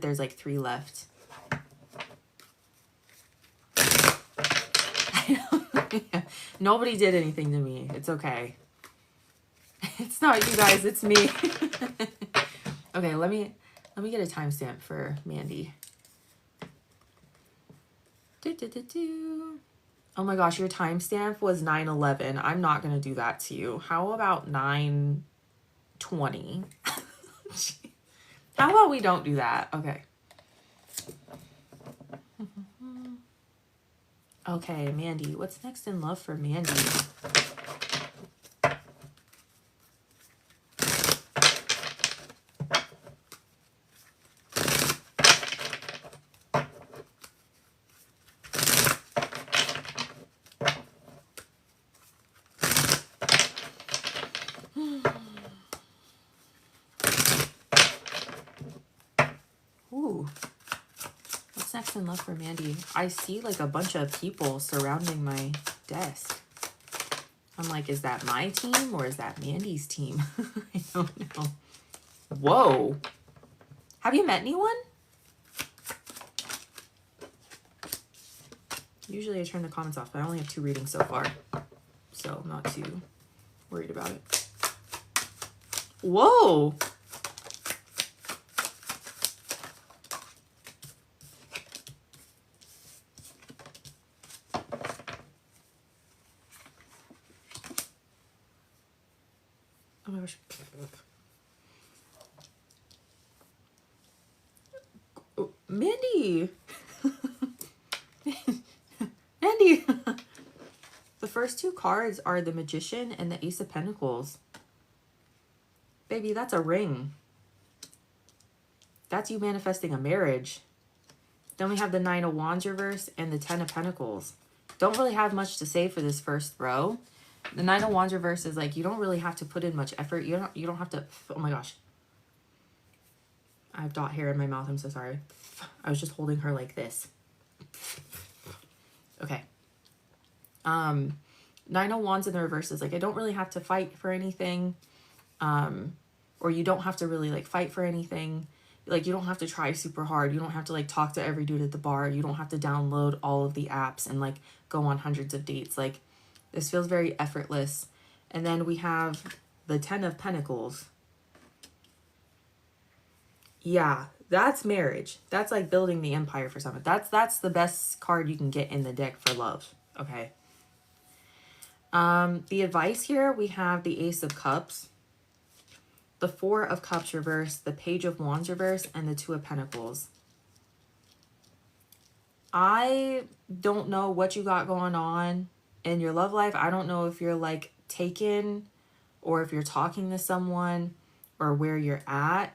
There's like 3 left. Nobody did anything to me. It's okay. It's not you guys, it's me. Okay, let me get a timestamp for Mandy. Oh my gosh, your timestamp was 9/11. I'm not gonna do that to you. How about 9/20? How about we don't do that? Okay. Okay, Mandy. What's next in love for Mandy? Ooh. What's next in love for Mandy? I see like a bunch of people surrounding my desk. I'm like, is that my team or is that Mandy's team? I don't know. Whoa. Have you met anyone? Usually I turn the comments off, but I only have 2 readings so far. So I'm not too worried about it. Whoa. Oh my gosh. Oh, Mandy. Mandy. The first 2 cards are the Magician and the Ace of Pentacles. Baby, that's a ring. That's you manifesting a marriage. Then we have the 9 of Wands reverse and the 10 of Pentacles. Don't really have much to say for this first row. The 9 of Wands reverse is like, you don't really have to put in much effort. You don't have to, oh my gosh. I have dot hair in my mouth. I'm so sorry. I was just holding her like this. Okay. 9 of Wands in the reverse is like, I don't really have to fight for anything. Or you don't have to really like fight for anything. Like, you don't have to try super hard. You don't have to like talk to every dude at the bar. You don't have to download all of the apps and like go on hundreds of dates. Like, this feels very effortless. And then we have the 10 of Pentacles. Yeah, that's marriage. That's like building the empire for someone. That's the best card you can get in the deck for love. Okay. The advice here, we have the Ace of Cups, the 4 of Cups reverse, the Page of Wands reverse, and the 2 of Pentacles. I don't know what you got going on in your love life. I don't know if you're like taken or if you're talking to someone or where you're at.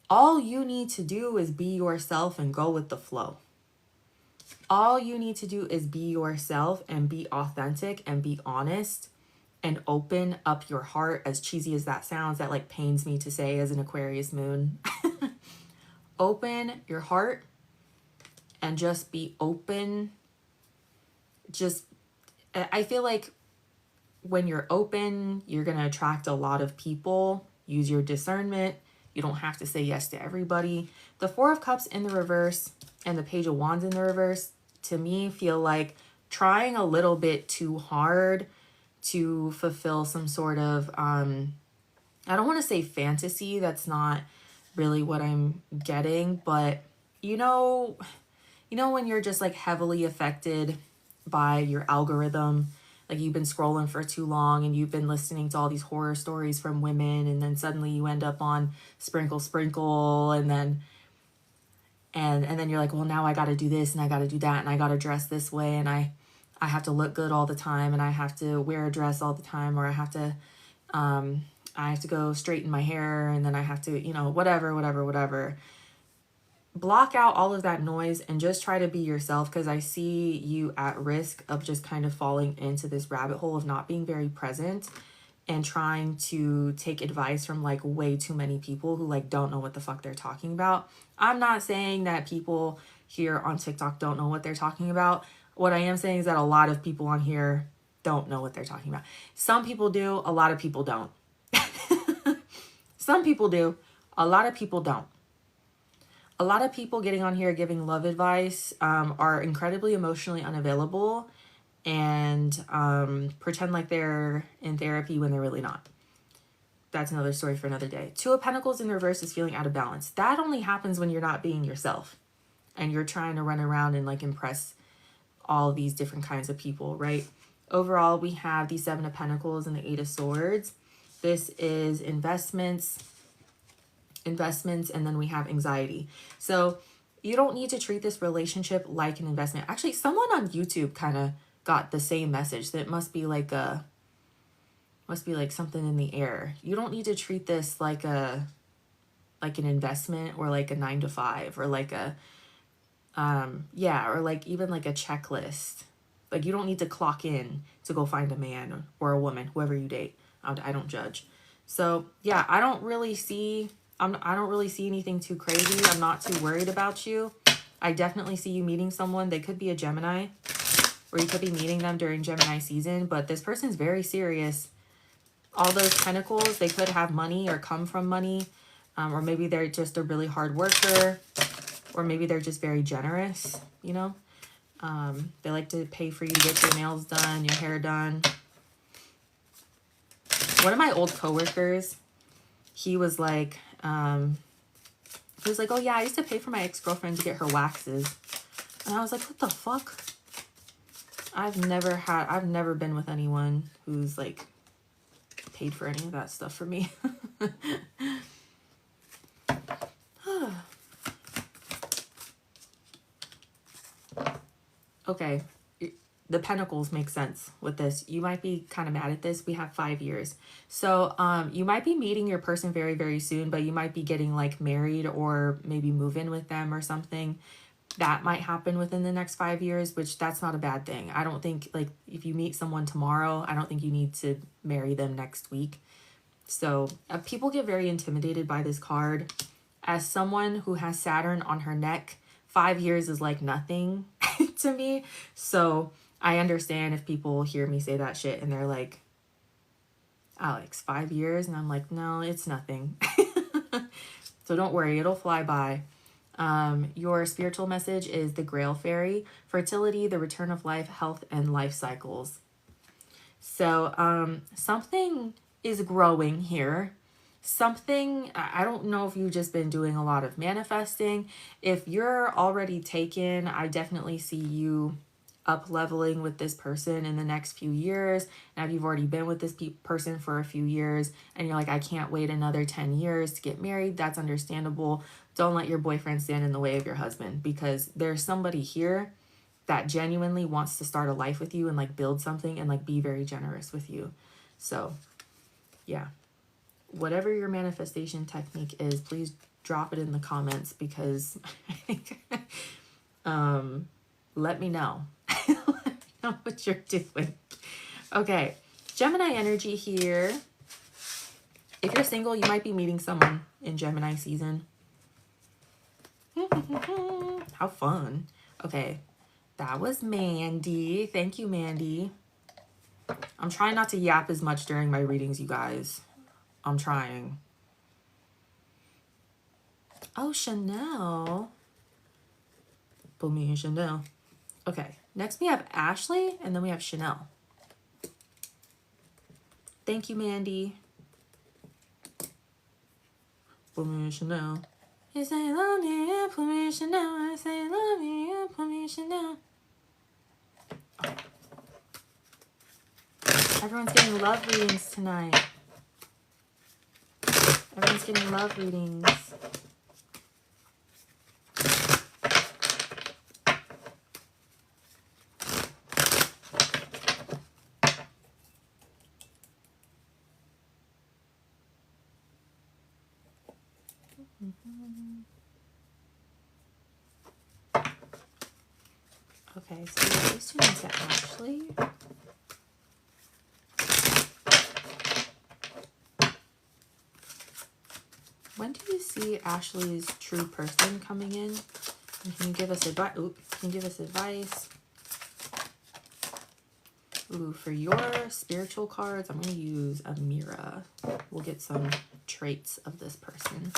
All you need to do is be yourself and go with the flow. All you need to do is be yourself and be authentic and be honest and open up your heart. As cheesy as that sounds, that like pains me to say as an Aquarius moon. Open your heart and just be open. Just, I feel like when you're open, you're going to attract a lot of people. Use your discernment. You don't have to say yes to everybody. The 4 of Cups in the reverse and the Page of Wands in the reverse, to me, feel like trying a little bit too hard to fulfill some sort of, I don't want to say fantasy. That's not really what I'm getting. But, you know when you're just like heavily affected by your algorithm, like you've been scrolling for too long and you've been listening to all these horror stories from women, and then suddenly you end up on Sprinkle Sprinkle, and then you're like, well, now I got to do this and I got to do that and I got to dress this way and I have to look good all the time and I have to wear a dress all the time, or I have to go straighten my hair, and then I have to, whatever. Block out all of that noise and just try to be yourself, because I see you at risk of just kind of falling into this rabbit hole of not being very present and trying to take advice from like way too many people who like don't know what the fuck they're talking about. I'm not saying that people here on TikTok don't know what they're talking about. What I am saying is that a lot of people on here don't know what they're talking about. Some people do, a lot of people don't. Some people do, a lot of people don't. A lot of people getting on here giving love advice are incredibly emotionally unavailable and pretend like they're in therapy when they're really not. That's another story for another day. Two of Pentacles in reverse is feeling out of balance. That only happens when you're not being yourself and you're trying to run around and like impress all these different kinds of people, right? Overall, we have the Seven of Pentacles and the Eight of Swords. This is investments, and then we have anxiety. So you don't need to treat this relationship like an investment. Actually, someone on YouTube kind of got the same message, that it must be like something in the air. You don't need to treat this like an investment or like a 9-to-5 or like a or like even like a checklist. Like you don't need to clock in to go find a man or a woman, whoever you date. I don't judge. So yeah, I don't really see anything too crazy. I'm not too worried about you. I definitely see you meeting someone. They could be a Gemini, or you could be meeting them during Gemini season, but this person's very serious. All those pentacles, they could have money or come from money, or maybe they're just a really hard worker, or maybe they're just very generous, you know? They like to pay for you to get your nails done, your hair done. One of my old coworkers, he was like, oh yeah, I used to pay for my ex-girlfriend to get her waxes. And I was like, what the fuck? I've never been with anyone who's like paid for any of that stuff for me. Okay, the pentacles make sense with this. You might be kind of mad at this. We have 5 years. So you might be meeting your person very, very soon, but you might be getting like married or maybe move in with them or something. That might happen within the next 5 years, which that's not a bad thing. I don't think, like, if you meet someone tomorrow, I don't think you need to marry them next week. So people get very intimidated by this card. As someone who has Saturn on her neck, 5 years is like nothing to me. So I understand if people hear me say that shit and they're like, Alex, 5 years? And I'm like, no, it's nothing. So don't worry, it'll fly by. Your spiritual message is the Grail Fairy, fertility, the return of life, health, and life cycles. So something is growing here. Something, I don't know if you've just been doing a lot of manifesting. If you're already taken, I definitely see you up leveling with this person in the next few years. Now, if you've already been with this person for a few years and you're like, I can't wait another 10 years to get married, that's understandable. Don't let your boyfriend stand in the way of your husband, because there's somebody here that genuinely wants to start a life with you and like build something and like be very generous with you. So yeah, whatever your manifestation technique is, please drop it in the comments, because let me know. Let me know what you're doing. Okay, Gemini energy here. If you're single, you might be meeting someone in Gemini season. How fun. Okay, that was Mandy. Thank you, Mandy. I'm trying not to yap as much during my readings, you guys. I'm trying. Oh, Chanel. Put me in Chanel. Okay, next we have Ashley, and then we have Chanel. Thank you, Mandy. Put me in Chanel. You say love me and put me in Chanel. I say love me and put me in Chanel. Okay. Everyone's getting love readings tonight. Everyone's getting love readings. Okay, so this one is Ashley. When do you see Ashley's true person coming in? And can you give us advice? Can you give us advice? Ooh, for your spiritual cards, I'm going to use a mirror. We'll get some traits of this person.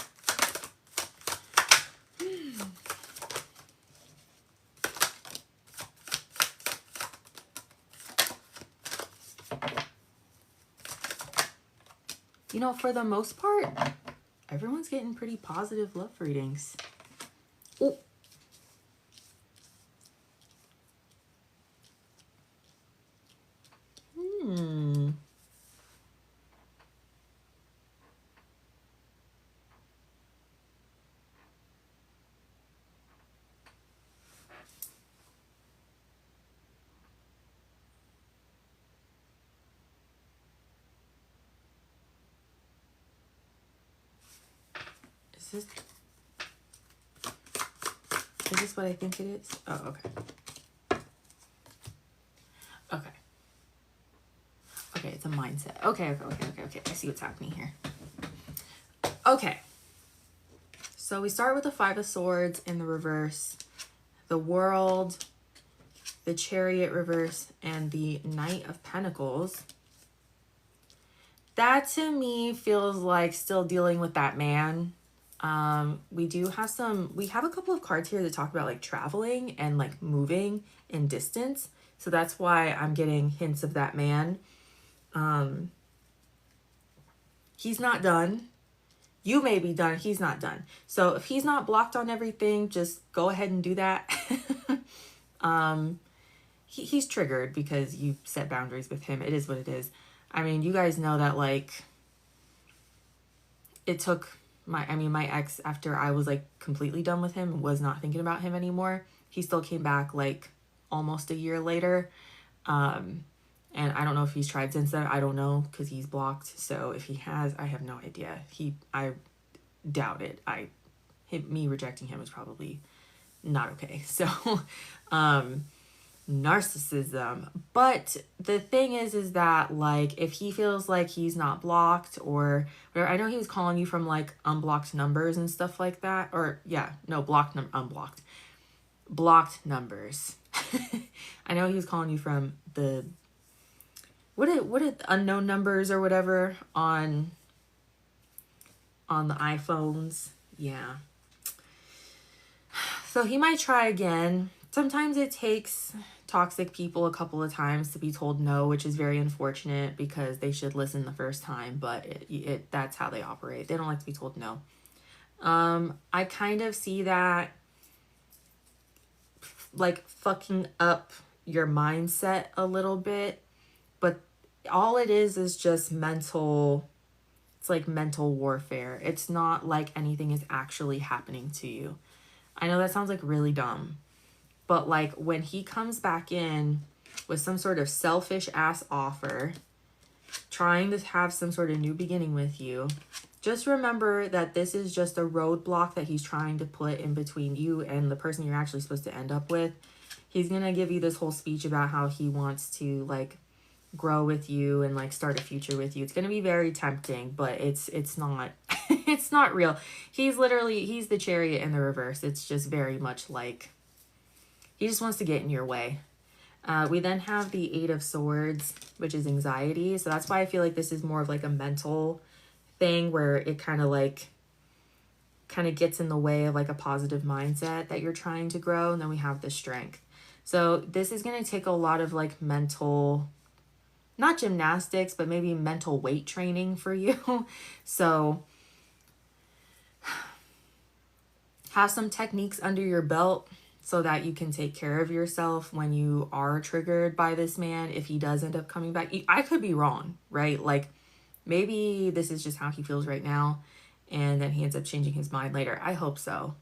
You know, for the most part, everyone's getting pretty positive love readings. Oh. Is this what I think it is? Oh, okay. Okay. Okay, it's a mindset. Okay. I see what's happening here. Okay. So we start with the Five of Swords in the reverse, the World, the Chariot reverse, and the Knight of Pentacles. That to me feels like still dealing with that man. We have a couple of cards here that talk about like traveling and like moving in distance. So that's why I'm getting hints of that man. He's not done. You may be done. He's not done. So if he's not blocked on everything, just go ahead and do that. He's triggered because you set boundaries with him. It is what it is. I mean, you guys know that like it took my ex, after I was like completely done with him, was not thinking about him anymore. He still came back like almost a year later. And I don't know if he's tried since then. I don't know, because he's blocked. So if he has, I have no idea. I doubt it. Me rejecting him is probably not okay. So, narcissism. But the thing is that like, if he feels like he's not blocked or whatever, I know he was calling you from like unblocked numbers and stuff like that. Or yeah, no, unblocked. Blocked numbers. I know he was calling you from the what are unknown numbers or whatever on the iPhones. Yeah. So he might try again. Sometimes it takes toxic people a couple of times to be told no, which is very unfortunate because they should listen the first time, but that's how they operate. They don't like to be told no. I kind of see that like fucking up your mindset a little bit, but all it is just mental. It's like mental warfare. It's not like anything is actually happening to you. I know that sounds like really dumb, but like when he comes back in with some sort of selfish ass offer, trying to have some sort of new beginning with you, just remember that this is just a roadblock that he's trying to put in between you and the person you're actually supposed to end up with. He's going to give you this whole speech about how he wants to like grow with you and like start a future with you. It's going to be very tempting, but it's not it's not real. He's the Chariot in the reverse. It's just very much like he just wants to get in your way. We then have the Eight of Swords, which is anxiety. So that's why I feel like this is more of like a mental thing where it kind of gets in the way of like a positive mindset that you're trying to grow. And then we have the Strength. So this is going to take a lot of like mental, not gymnastics, but maybe mental weight training for you. So have some techniques under your belt so that you can take care of yourself when you are triggered by this man. If he does end up coming back, I could be wrong, right? Like maybe this is just how he feels right now, and then he ends up changing his mind later. I hope so,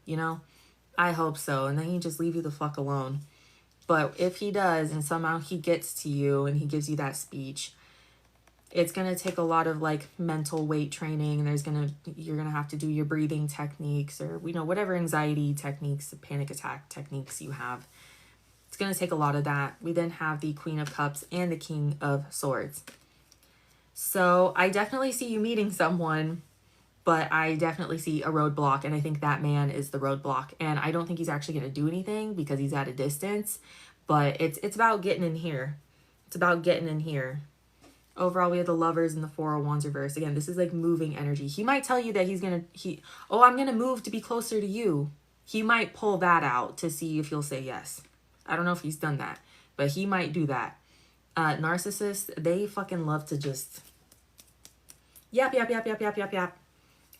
I hope so. And then he just leave you the fuck alone. But if he does and somehow he gets to you and he gives you that speech, it's going to take a lot of like mental weight training. You're going to have to do your breathing techniques or, whatever anxiety techniques, panic attack techniques you have. It's going to take a lot of that. We then have the Queen of Cups and the King of Swords. So I definitely see you meeting someone, but I definitely see a roadblock, and I think that man is the roadblock. And I don't think he's actually going to do anything because he's at a distance, but it's about getting in here. It's about getting in here. Overall, we have the Lovers and the Four of Wands reverse. Again, this is like moving energy. He might tell you that I'm going to move to be closer to you. He might pull that out to see if you'll say yes. I don't know if he's done that, but he might do that. Narcissists, they fucking love to just Yap, yap, yap, yap, yap, yap, yap.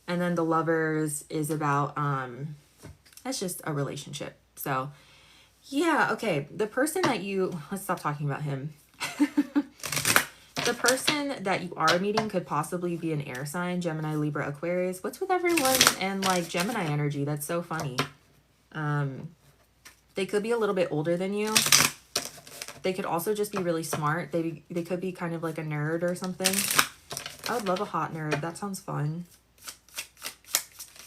And then the Lovers is about, that's just a relationship. So yeah, okay. The person that let's stop talking about him. The person that you are meeting could possibly be an air sign, Gemini, Libra, Aquarius. What's with everyone and like Gemini energy? That's so funny. They could be a little bit older than you. They could also just be really smart. They could be kind of like a nerd or something. I would love a hot nerd. That sounds fun.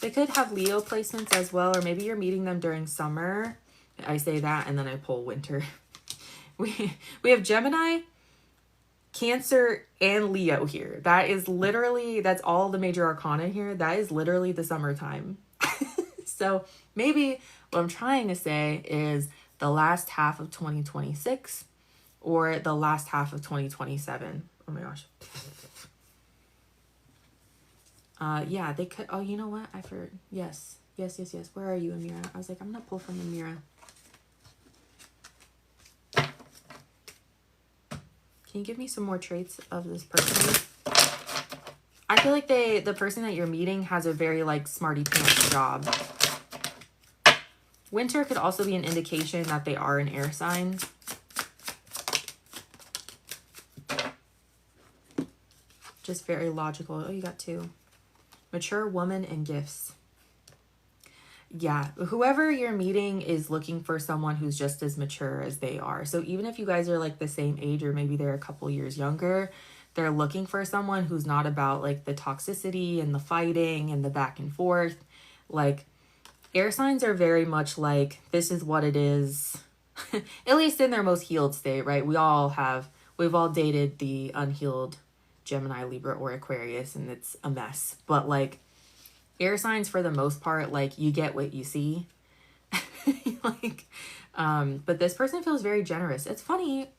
They could have Leo placements as well, or maybe you're meeting them during summer. I say that and then I pull winter. We have Gemini, Cancer, and Leo here. That is literally, that's all the major arcana here. That is literally the summertime. So maybe what I'm trying to say is the last half of 2026 or the last half of 2027. Oh my gosh. Yeah, they could. Oh, you know what? I forgot. Yes. Where are you, Amira? I was like, I'm going to pull from Amira. Can you give me some more traits of this person? I feel like the person that you're meeting has a very like smarty pants job. Winter could also be an indication that they are an air sign. Just very logical. Oh, you got two. Mature woman and gifts. Yeah, whoever you're meeting is looking for someone who's just as mature as they are. So even if you guys are like the same age or maybe they're a couple years younger, they're looking for someone who's not about like the toxicity and the fighting and the back and forth. Like air signs are very much like, this is what it is, at least in their most healed state, right? We've all dated the unhealed Gemini, Libra, or Aquarius, and it's a mess. But like air signs, for the most part, like you get what you see. Like, but this person feels very generous. It's funny.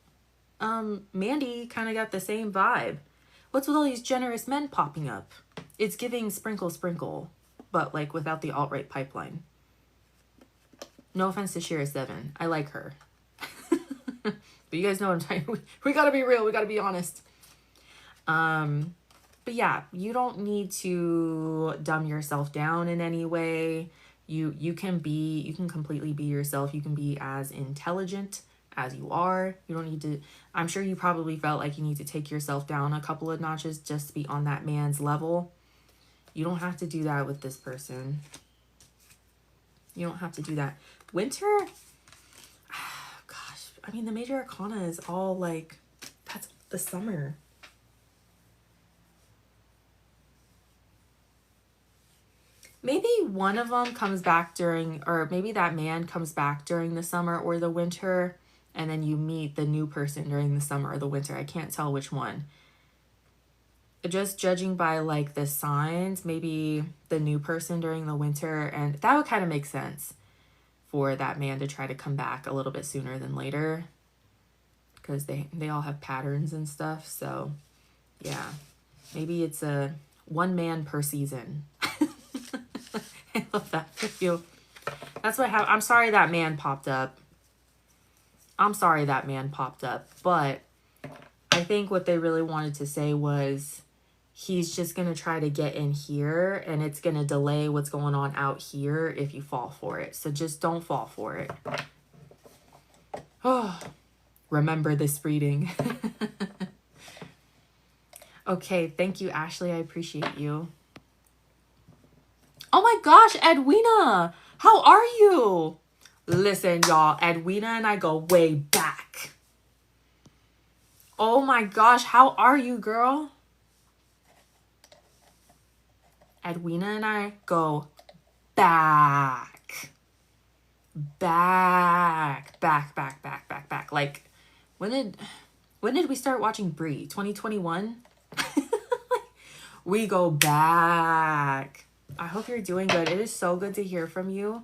Mandy kind of got the same vibe. What's with all these generous men popping up? It's giving sprinkle, sprinkle, but like without the alt-right pipeline. No offense to Shira 7. I like her. But you guys know what I'm talking. We gotta be real. We gotta be honest. But yeah, you don't need to dumb yourself down in any way. You can completely be yourself. You can be as intelligent as you are. You don't need to, I'm sure you probably felt like you need to take yourself down a couple of notches just to be on that man's level. You don't have to do that with this person. You don't have to do that. Winter, gosh, I mean, the major arcana is all like, that's the summer. Maybe one of them comes back or maybe that man comes back during the summer or the winter, and then you meet the new person during the summer or the winter. I can't tell which one. Just judging by like the signs, maybe the new person during the winter, and that would kind of make sense for that man to try to come back a little bit sooner than later, because they all have patterns and stuff. So yeah, maybe it's a one man per season. I love that for you. That's what happened. I'm sorry that man popped up. But I think what they really wanted to say was he's just going to try to get in here, and it's going to delay what's going on out here if you fall for it. So just don't fall for it. Oh, remember this reading. Okay, thank you, Ashley. I appreciate you. Oh my gosh, Edwina, how are you? Listen, y'all, Edwina and I go way back. Oh my gosh, how are you, girl? Edwina and I go back. Like, when did we start watching Brie? 2021? We go back. I hope you're doing good. It is so good to hear from you.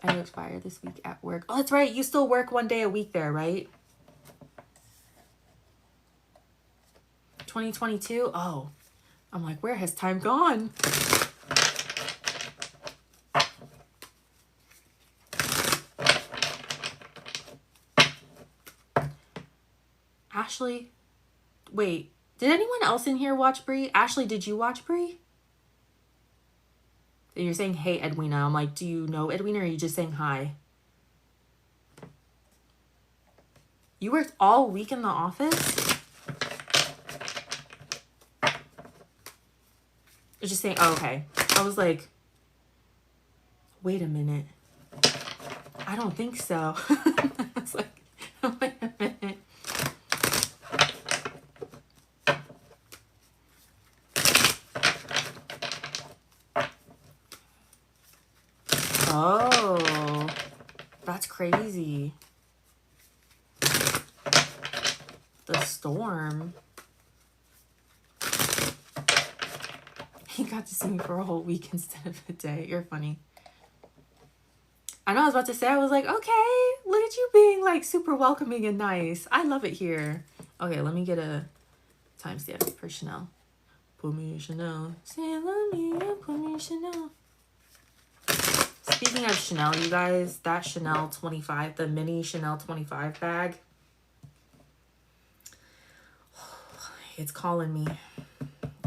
I expire this week at work. Oh, that's right. You still work one day a week there, right? 2022? Oh, I'm like, where has time gone? Ashley, Wait, did anyone else in here watch Brie? Ashley, did you watch Brie? And you're saying, hey, Edwina. I'm like, do you know Edwina, or are you just saying hi? You worked all week in the office? It's just saying, oh, okay. I was like, wait a minute. I don't think so. I was like, wait a minute. Oh, that's crazy. The storm. He got to see me for a whole week instead of a day. You're funny. I know I was about to say, I was like, okay, look at you being like super welcoming and nice. I love it here. Okay, let me get a timestamp for Chanel. Put me in Chanel. Say love me and put me in Chanel. Speaking of Chanel, you guys, that Chanel 25, the mini Chanel 25 bag, it's calling me.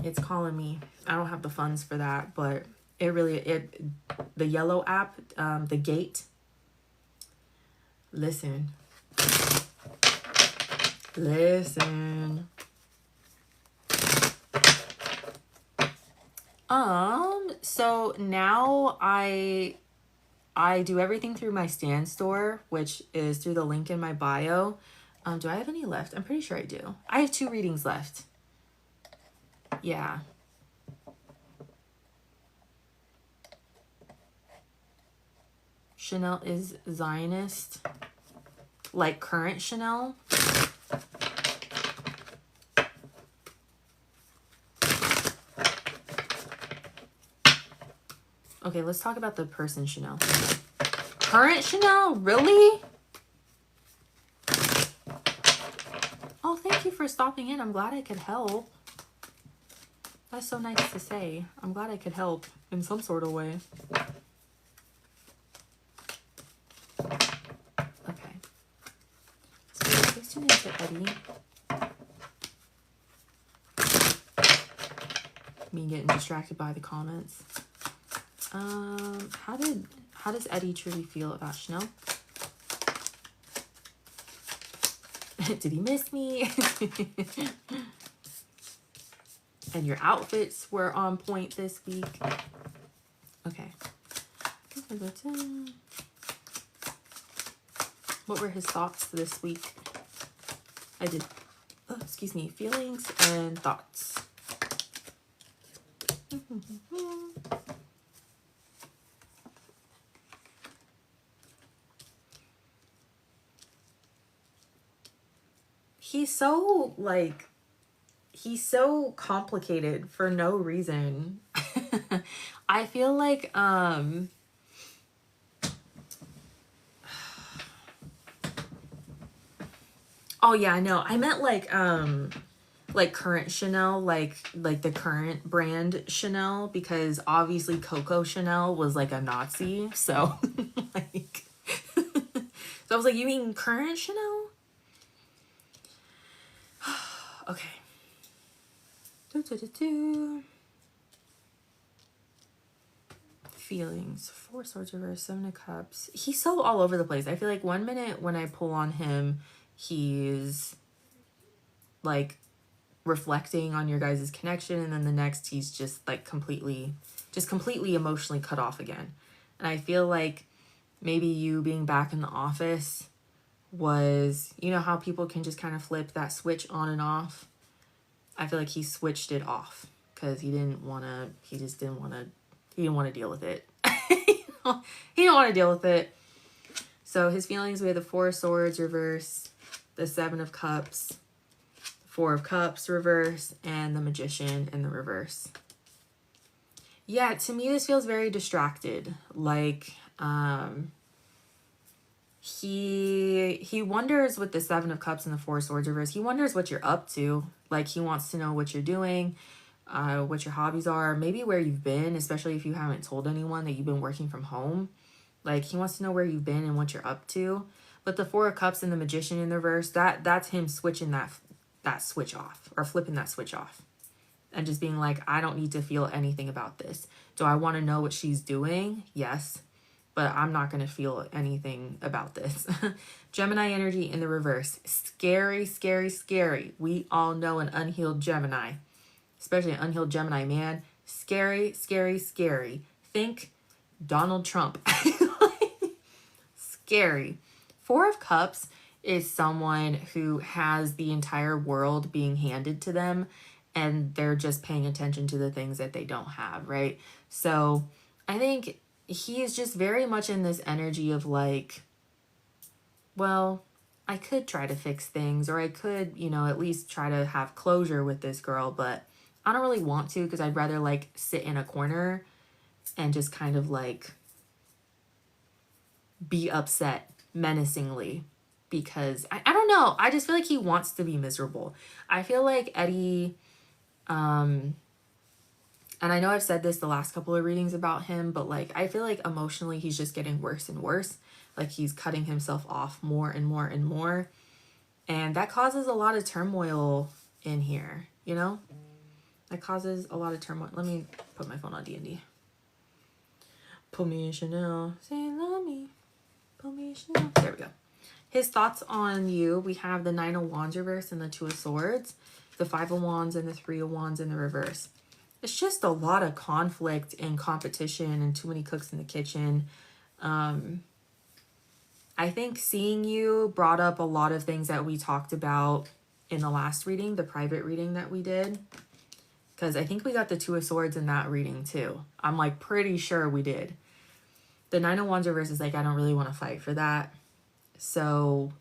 It's calling me. I don't have the funds for that, but the yellow app, the Gate. Listen. So now I do everything through my StanStore, which is through the link in my bio. Do I have any left? I'm pretty sure I do. I have 2 readings left. Yeah. Chanel is Zionist, like current Chanel. Okay, let's talk about the person Chanel. Current Chanel? Really? Oh, thank you for stopping in. I'm glad I could help. That's so nice to say. I'm glad I could help in some sort of way. Okay. So please tune into Eddie. Me getting distracted by the comments. How does Eddie truly feel about Chanel? Did he miss me? And your outfits were on point this week. Okay. What were his thoughts this week? I did, excuse me, feelings and thoughts. He's so, like, he's so complicated for no reason. I feel like, oh yeah, I know. I meant like current Chanel, like the current brand Chanel, because obviously Coco Chanel was like a Nazi. So like, so I was like, you mean current Chanel? Okay. Feelings. 4 swords reverse, 7 of cups. He's so all over the place. I feel like one minute when I pull on him, he's like reflecting on your guys' connection, and then the next he's just like completely emotionally cut off again. And I feel like maybe you being back in the office was, you know how people can just kind of flip that switch on and off? I feel like he switched it off because he didn't want to deal with it. He didn't want to deal with it. So his feelings, we had the 4 of swords reverse, the 7 of cups, 4 of cups reverse, and the magician in the reverse. Yeah, to me this feels very distracted. Like he wonders with the 7 of cups and the 4 of swords reverse, he wonders what you're up to. Like he wants to know what you're doing, what your hobbies are, maybe where you've been, especially if you haven't told anyone that you've been working from home. Like he wants to know where you've been and what you're up to. But the 4 of cups and the magician in the reverse, that's him switching that switch off, or flipping that switch off, and just being like, I don't need to feel anything about this. Do I want to know what she's doing? Yes, but I'm not going to feel anything about this. Gemini energy in the reverse. Scary, scary, scary. We all know an unhealed Gemini, especially an unhealed Gemini, man. Scary, scary, scary. Think Donald Trump. Scary. Four of Cups is someone who has the entire world being handed to them, and they're just paying attention to the things that they don't have, right? So I think he is just very much in this energy of like, well, I could try to fix things, or I could, you know, at least try to have closure with this girl, but I don't really want to, because I'd rather like sit in a corner and just kind of like be upset menacingly, because I don't know. I just feel like he wants to be miserable. I feel like Eddie, and I know I've said this the last couple of readings about him, but like, I feel like emotionally he's just getting worse and worse. Like he's cutting himself off more and more and more. And that causes a lot of turmoil in here, you know? That causes a lot of turmoil. Let me put my phone on D&D. Put me in Chanel. Say love me. Put me in Chanel. There we go. His thoughts on you. We have the 9 of Wands reverse and the 2 of Swords. The 5 of Wands and the 3 of Wands in the reverse. It's just a lot of conflict and competition and too many cooks in the kitchen. I think seeing you brought up a lot of things that we talked about in the last reading, the private reading that we did. Because I think we got the 2 of Swords in that reading too. I'm like pretty sure we did. The 9 of Wands reverse is like, I don't really want to fight for that. So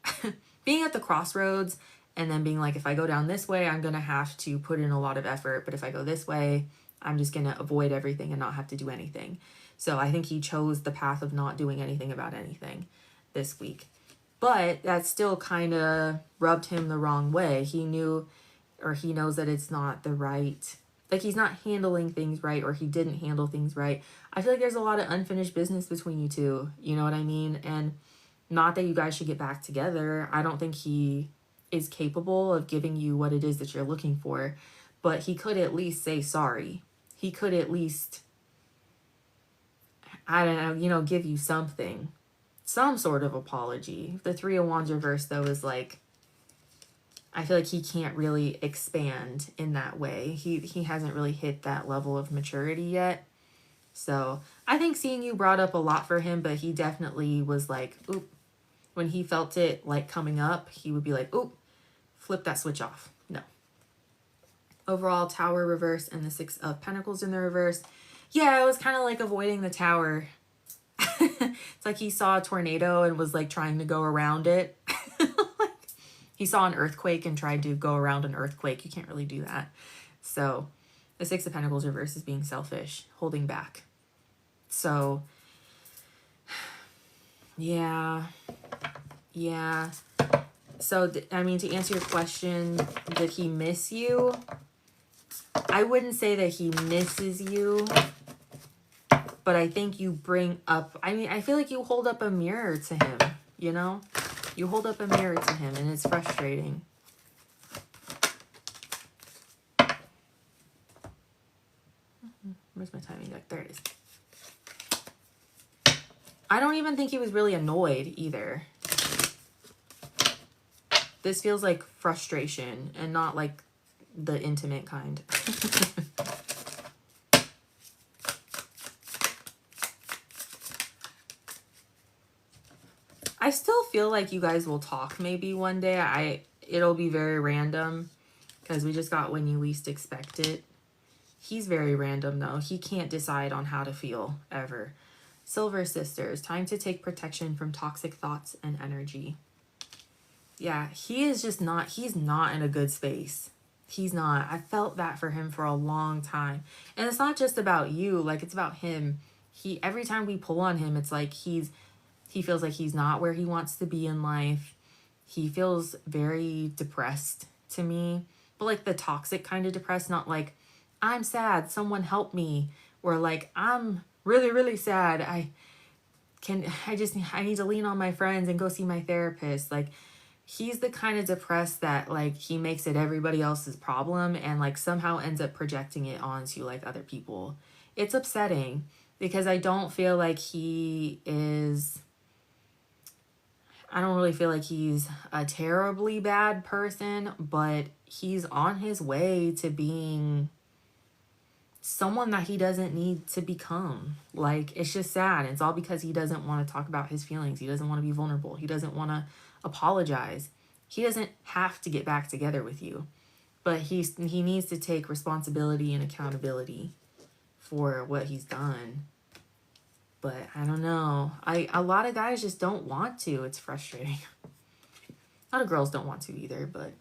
being at the crossroads and then being like, if I go down this way, I'm going to have to put in a lot of effort. But if I go this way, I'm just going to avoid everything and not have to do anything. So I think he chose the path of not doing anything about anything this week. But that still kind of rubbed him the wrong way. He knew, or he knows that it's not the right, like he's not handling things right, or he didn't handle things right. I feel like there's a lot of unfinished business between you two. You know what I mean? And not that you guys should get back together. I don't think he is capable of giving you what it is that you're looking for, but he could at least say sorry. He could at least, I don't know, you know, give you something, some sort of apology. The 3 of Wands reverse though is like, I feel like he can't really expand in that way. He hasn't really hit that level of maturity yet. So I think seeing you brought up a lot for him, but he definitely was like, oop. When he felt it like coming up, he would be like, oop, flip that switch off. No. Overall, Tower reverse and the 6 of Pentacles in the reverse. Yeah, it was kind of like avoiding the Tower. It's like he saw a tornado and was like trying to go around it. Like, he saw an earthquake and tried to go around an earthquake. You can't really do that. So the 6 of Pentacles reverse is being selfish, holding back. So yeah. So, I mean, to answer your question, did he miss you? I wouldn't say that he misses you, but I think you bring up, I mean, I feel like you hold up a mirror to him, you know? You hold up a mirror to him, and it's frustrating. Where's my timing deck? There it is. I don't even think he was really annoyed either. This feels like frustration and not like the intimate kind. I still feel like you guys will talk maybe one day. It'll be very random because we just got when you least expect it. He's very random though. He can't decide on how to feel ever. Silver Sisters, time to take protection from toxic thoughts and energy. Yeah, he is just not, he's not in a good space. He's not. I felt that for him for a long time. And it's not just about you, like it's about him. Every time we pull on him, it's like he feels like he's not where he wants to be in life. He feels very depressed to me, but like the toxic kind of depressed, not like I'm sad, someone help me, or like I'm really, really sad. I need to lean on my friends and go see my therapist. Like he's the kind of depressed that like he makes it everybody else's problem and like somehow ends up projecting it onto like other people. It's upsetting because I don't feel like he is, I don't really feel like he's a terribly bad person, but he's on his way to being someone that he doesn't need to become. Like, it's just sad. It's all because he doesn't want to talk about his feelings. He doesn't want to be vulnerable. He doesn't want to apologize. He doesn't have to get back together with you, but he needs to take responsibility and accountability for what he's done. But I don't know. A lot of guys just don't want to. It's frustrating. A lot of girls don't want to either, but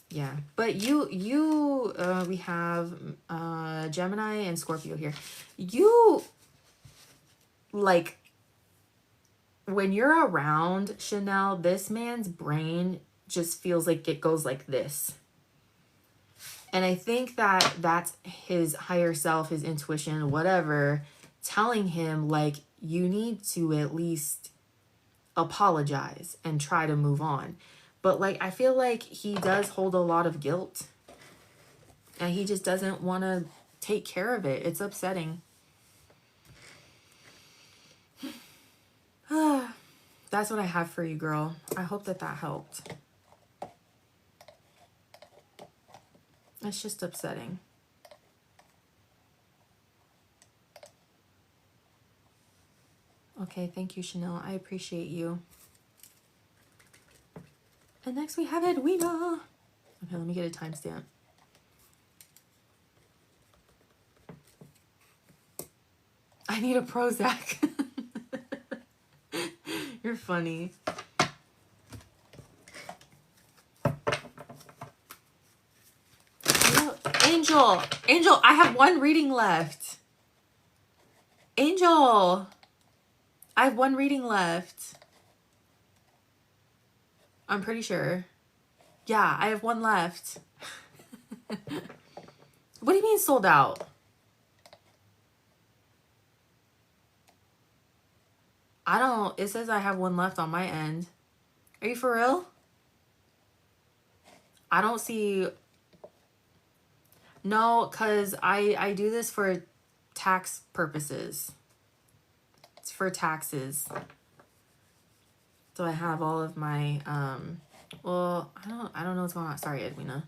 yeah. But we have Gemini and Scorpio here. You, like, when you're around Chanel, this man's brain just feels like it goes like this. And I think that that's his higher self, his intuition, whatever, telling him, like, you need to at least apologize and try to move on. But, like, I feel like he does hold a lot of guilt. And he just doesn't want to take care of it. It's upsetting. That's what I have for you, girl. I hope that helped. It's just upsetting. Okay, thank you, Chanel. I appreciate you. And next we have Edwina. Okay, let me get a timestamp. I need a Prozac. You're funny. Angel, I have one reading left. Angel, I have one reading left. I'm pretty sure. Yeah, I have one left. What do you mean sold out? I don't, it says I have one left on my end. Are you for real? I don't see. No, because I do this for tax purposes. It's for taxes. So I have all of my, well, I don't know what's going on. Sorry, Edwina.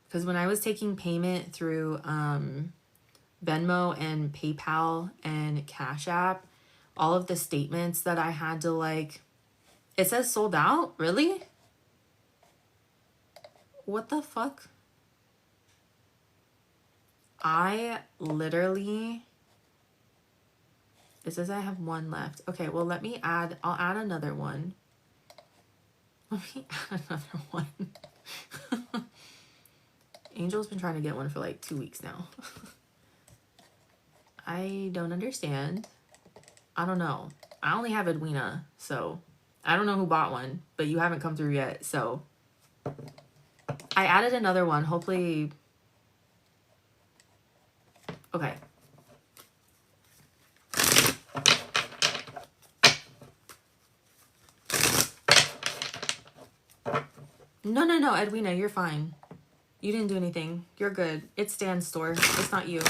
Because when I was taking payment through Venmo and PayPal and Cash App, all of the statements that I had to, like, it says sold out? Really? What the fuck? I literally, it says I have one left. Okay, well, I'll add another one. Let me add another one. Angel's been trying to get one for like 2 weeks now. I don't understand. I don't know. I only have Edwina, so I don't know who bought one, but you haven't come through yet, so I added another one. Hopefully. Okay. No, Edwina, you're fine. You didn't do anything. You're good. It's StanStore. It's not you.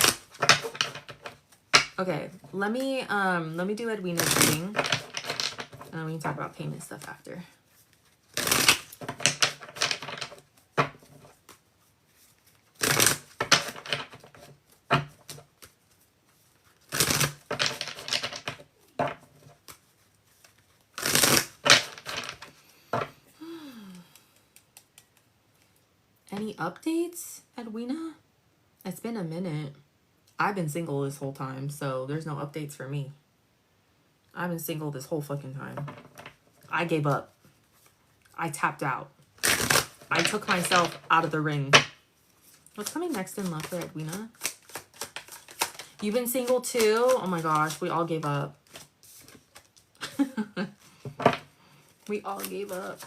Okay, let me do Edwina's reading, and then we can talk about payment stuff after. Any updates, Edwina? It's been a minute. I've been single this whole time, so there's no updates for me. I've been single this whole fucking time. I gave up. I tapped out. I took myself out of the ring. What's coming next in love for Edwina? You've been single too? Oh my gosh, we all gave up. We all gave up.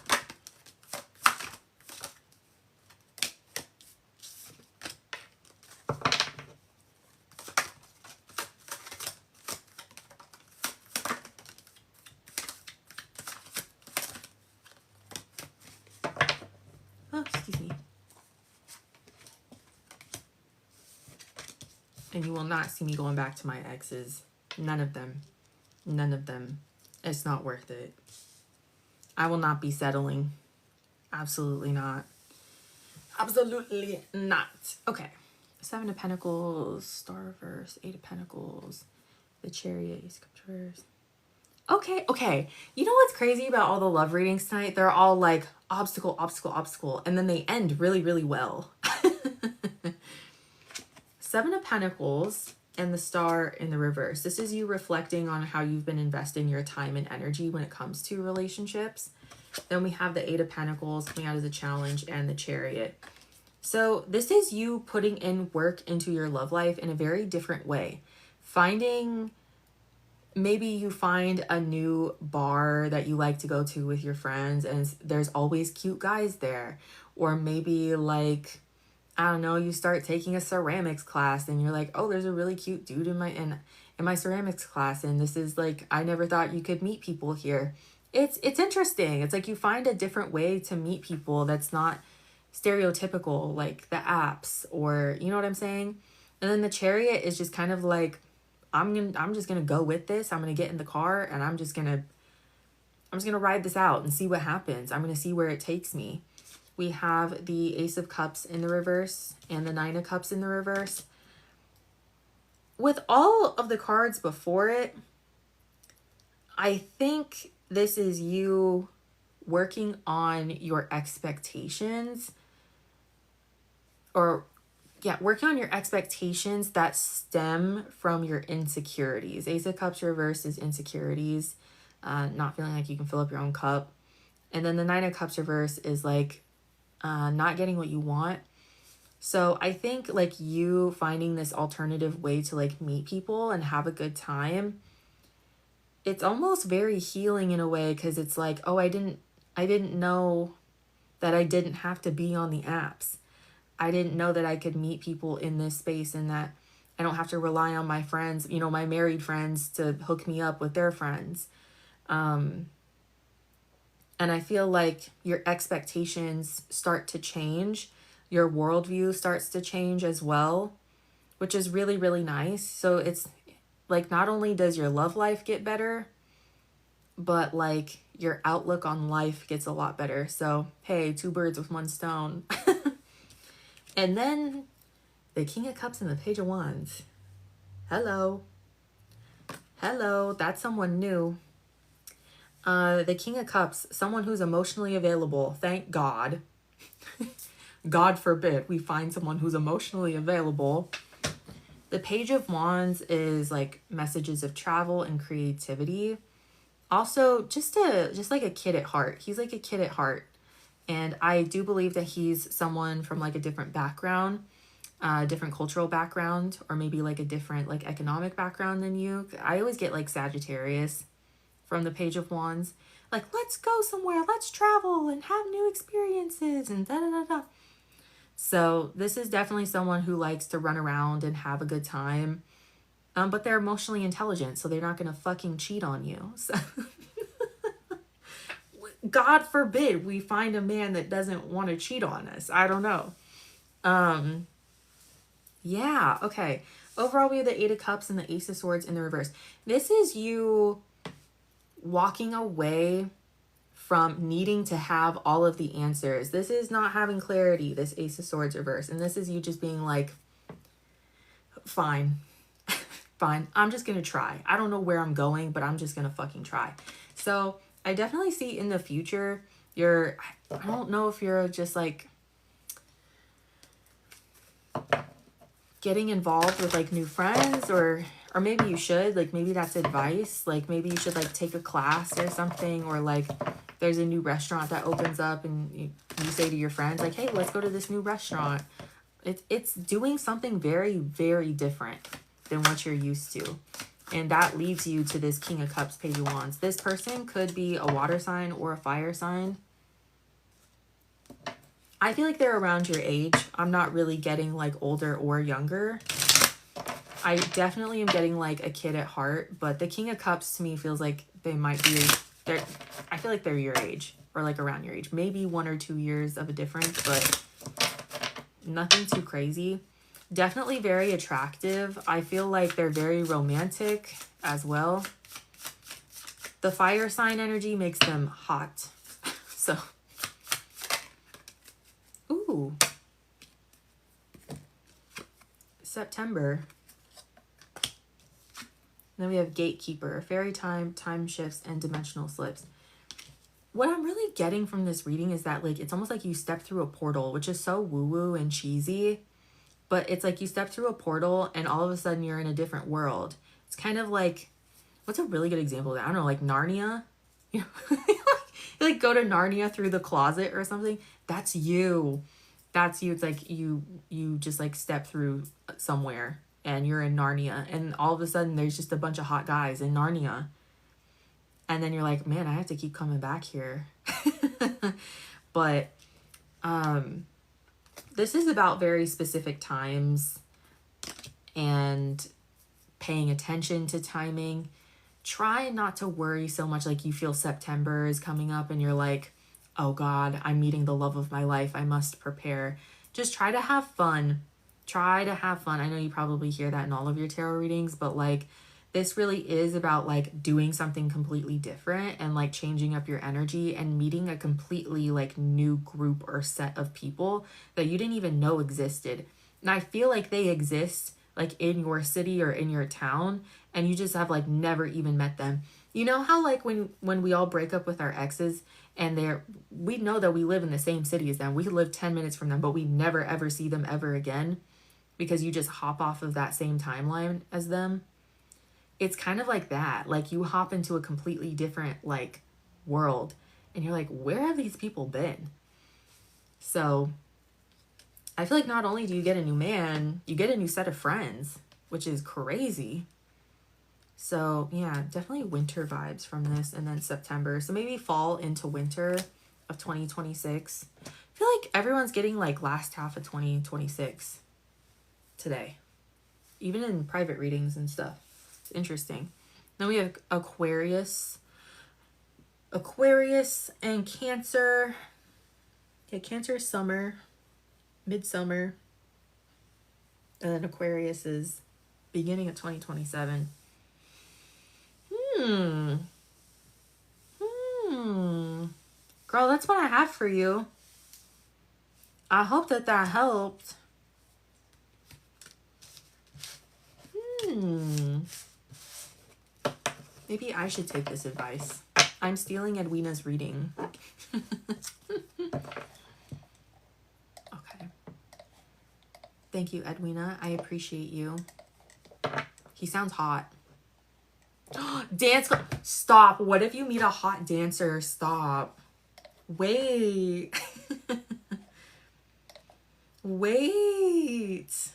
And you will not see me going back to my exes. None of them. None of them. It's not worth it. I will not be settling. Absolutely not. Absolutely not. Okay. 7 of Pentacles, Star reverse, 8 of Pentacles, the Chariot, Ace of Cups reverse. Okay. You know what's crazy about all the love readings tonight? They're all like obstacle, obstacle, obstacle, and then they end really, really well. 7 of Pentacles and the Star in the reverse. This is you reflecting on how you've been investing your time and energy when it comes to relationships. Then we have the 8 of Pentacles coming out as a challenge and the Chariot. So this is you putting in work into your love life in a very different way. Maybe you find a new bar that you like to go to with your friends and there's always cute guys there. Or maybe like, I don't know, you start taking a ceramics class and you're like, oh, there's a really cute dude in my ceramics class. And this is like, I never thought you could meet people here. It's interesting. It's like you find a different way to meet people that's not stereotypical, like the apps, or you know what I'm saying? And then the Chariot is just kind of like, I'm just gonna go with this. I'm gonna get in the car and I'm just gonna ride this out and see what happens. I'm gonna see where it takes me. We have the Ace of Cups in the reverse and the 9 of Cups in the reverse. With all of the cards before it, I think this is you working on your expectations, working on your expectations that stem from your insecurities. Ace of Cups reverse is insecurities, not feeling like you can fill up your own cup. And then the 9 of Cups reverse is like not getting what you want. So I think like you finding this alternative way to like meet people and have a good time, it's almost very healing in a way, because it's like, oh, I didn't know that I didn't have to be on the apps. I didn't know that I could meet people in this space and that I don't have to rely on my friends, you know, my married friends to hook me up with their friends. And I feel like your expectations start to change. Your worldview starts to change as well, which is really, really nice. So it's like, not only does your love life get better, but like your outlook on life gets a lot better. So, hey, 2 birds with 1 stone. And then the King of Cups and the Page of Wands. Hello. That's someone new. The King of Cups, someone who's emotionally available. Thank God. God forbid we find someone who's emotionally available. The Page of Wands is like messages of travel and creativity. Also, just like a kid at heart. He's like a kid at heart. And I do believe that he's someone from like a different background, different cultural background, or maybe like a different like economic background than you. I always get like Sagittarius from the Page of Wands. Like, let's go somewhere, let's travel and have new experiences and da-da-da-da. So this is definitely someone who likes to run around and have a good time. But they're emotionally intelligent, so they're not going to fucking cheat on you. So God forbid we find a man that doesn't want to cheat on us. I don't know. Yeah, okay. Overall, we have the 8 of Cups and the Ace of Swords in the reverse. This is you walking away from needing to have all of the answers. This is not having clarity, this Ace of Swords reverse. And this is you just being like, fine. Fine. I'm just going to try. I don't know where I'm going, but I'm just going to fucking try. So I definitely see in the future, I don't know if you're just like getting involved with like new friends, or maybe you should, like maybe that's advice. Like maybe you should like take a class or something, or like there's a new restaurant that opens up and you say to your friends like, hey, let's go to this new restaurant. It's doing something very, very different than what you're used to. And that leads you to this King of Cups, Page of Wands. This person could be a water sign or a fire sign. I feel like they're around your age. I'm not really getting like older or younger. I definitely am getting like a kid at heart, but the King of Cups to me feels like they might be, I feel like they're your age or like around your age. Maybe 1 or 2 years of a difference, but nothing too crazy. Definitely very attractive. I feel like they're very romantic as well. The fire sign energy makes them hot. So, ooh. September. Then we have Gatekeeper, Fairy Time, Time Shifts, and Dimensional Slips. What I'm really getting from this reading is that, like, it's almost like you step through a portal, which is so woo-woo and cheesy. But it's like you step through a portal and all of a sudden you're in a different world. It's kind of like, what's a really good example of that? I don't know, like Narnia. You know, you like go to Narnia through the closet or something. That's you. That's you. It's like you just like step through somewhere and you're in Narnia. And all of a sudden there's just a bunch of hot guys in Narnia. And then you're like, man, I have to keep coming back here. But this is about very specific times and paying attention to timing. Try not to worry so much like you feel September is coming up and you're like, oh God, I'm meeting the love of my life. I must prepare. Just try to have fun. Try to have fun. I know you probably hear that in all of your tarot readings, but like this really is about like doing something completely different and like changing up your energy and meeting a completely like new group or set of people that you didn't even know existed. And I feel like they exist like in your city or in your town and you just have like never even met them. You know how like when we all break up with our exes and we know that we live in the same city as them. We could live 10 minutes from them, but we never ever see them ever again because you just hop off of that same timeline as them. It's kind of like that. Like you hop into a completely different like world and you're like, where have these people been? So I feel like not only do you get a new man, you get a new set of friends, which is crazy. So yeah, definitely winter vibes from this. And then September. So maybe fall into winter of 2026. I feel like everyone's getting like last half of 2026 today. Even in private readings and stuff. It's interesting. Then we have Aquarius. Aquarius and Cancer. Yeah, Cancer is summer. Midsummer. And then Aquarius is beginning of 2027. Girl, that's what I have for you. I hope that helped. Maybe I should take this advice. I'm stealing Edwina's reading. Okay. Thank you, Edwina. I appreciate you. He sounds hot. Dance. Stop. What if you meet a hot dancer? Stop. Wait. Wait.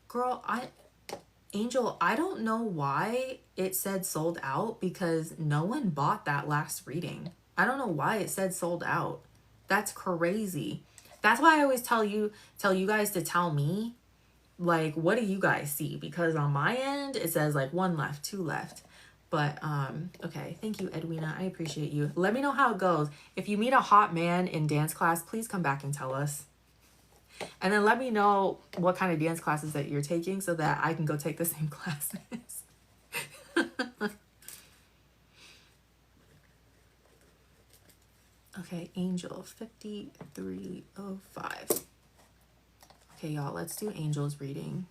Girl, Angel, I don't know why it said sold out because no one bought that last reading. I don't know why it said sold out. That's crazy. That's why I always tell you guys to tell me, like, what do you guys see? Because on my end, it says like 1 left, 2 left. But, okay. Thank you, Edwina. I appreciate you. Let me know how it goes. If you meet a hot man in dance class, please come back and tell us. And then let me know what kind of dance classes that you're taking so that I can go take the same classes. Okay, Angel 5305. Okay, y'all, let's do Angel's reading.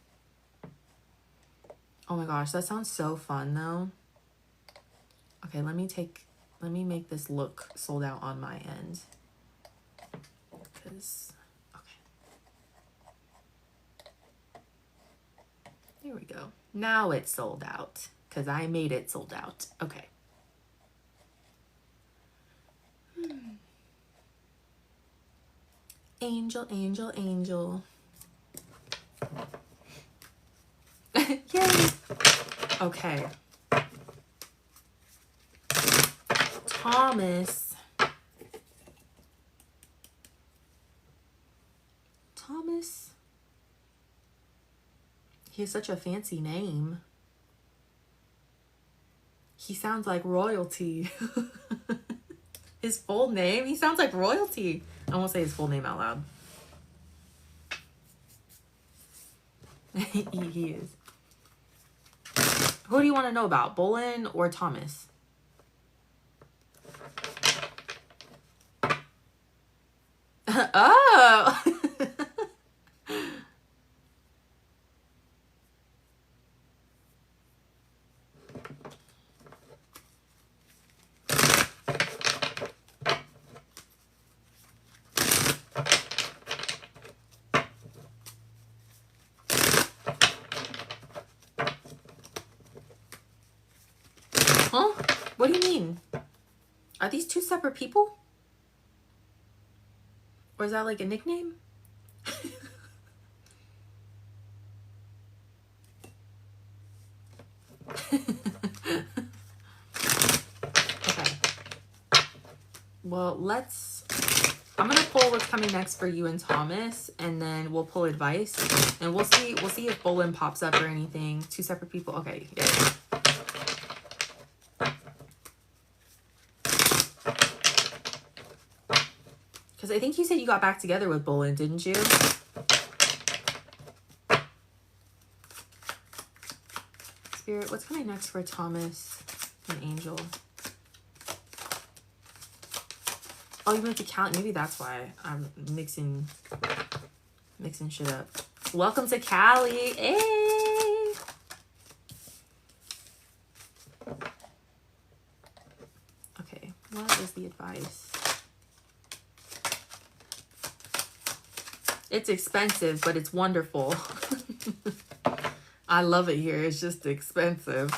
Oh my gosh, that sounds so fun though. Okay, let me make this look sold out on my end. Because there we go. Now it's sold out because I made it sold out. Okay. Angel, angel, angel. Yay. Okay. Thomas. He has such a fancy name. He sounds like royalty. His full name? He sounds like royalty. I won't say his full name out loud. He is. Who do you want to know about, Bolin or Thomas? Oh. Huh? What do you mean? Are these two separate people? Or is that like a nickname? Okay. Well, I'm gonna pull what's coming next for you and Thomas, and then we'll pull advice, and we'll see if Bolin pops up or anything. Two separate people. Okay. Yeah. Because I think you said you got back together with Bolin, didn't you? Spirit, what's coming next for Thomas and Angel? Oh, you went to Cali. Maybe that's why I'm mixing shit up. Welcome to Cali. Hey. Okay, what is the advice? It's expensive, but it's wonderful. I love it here. It's just expensive.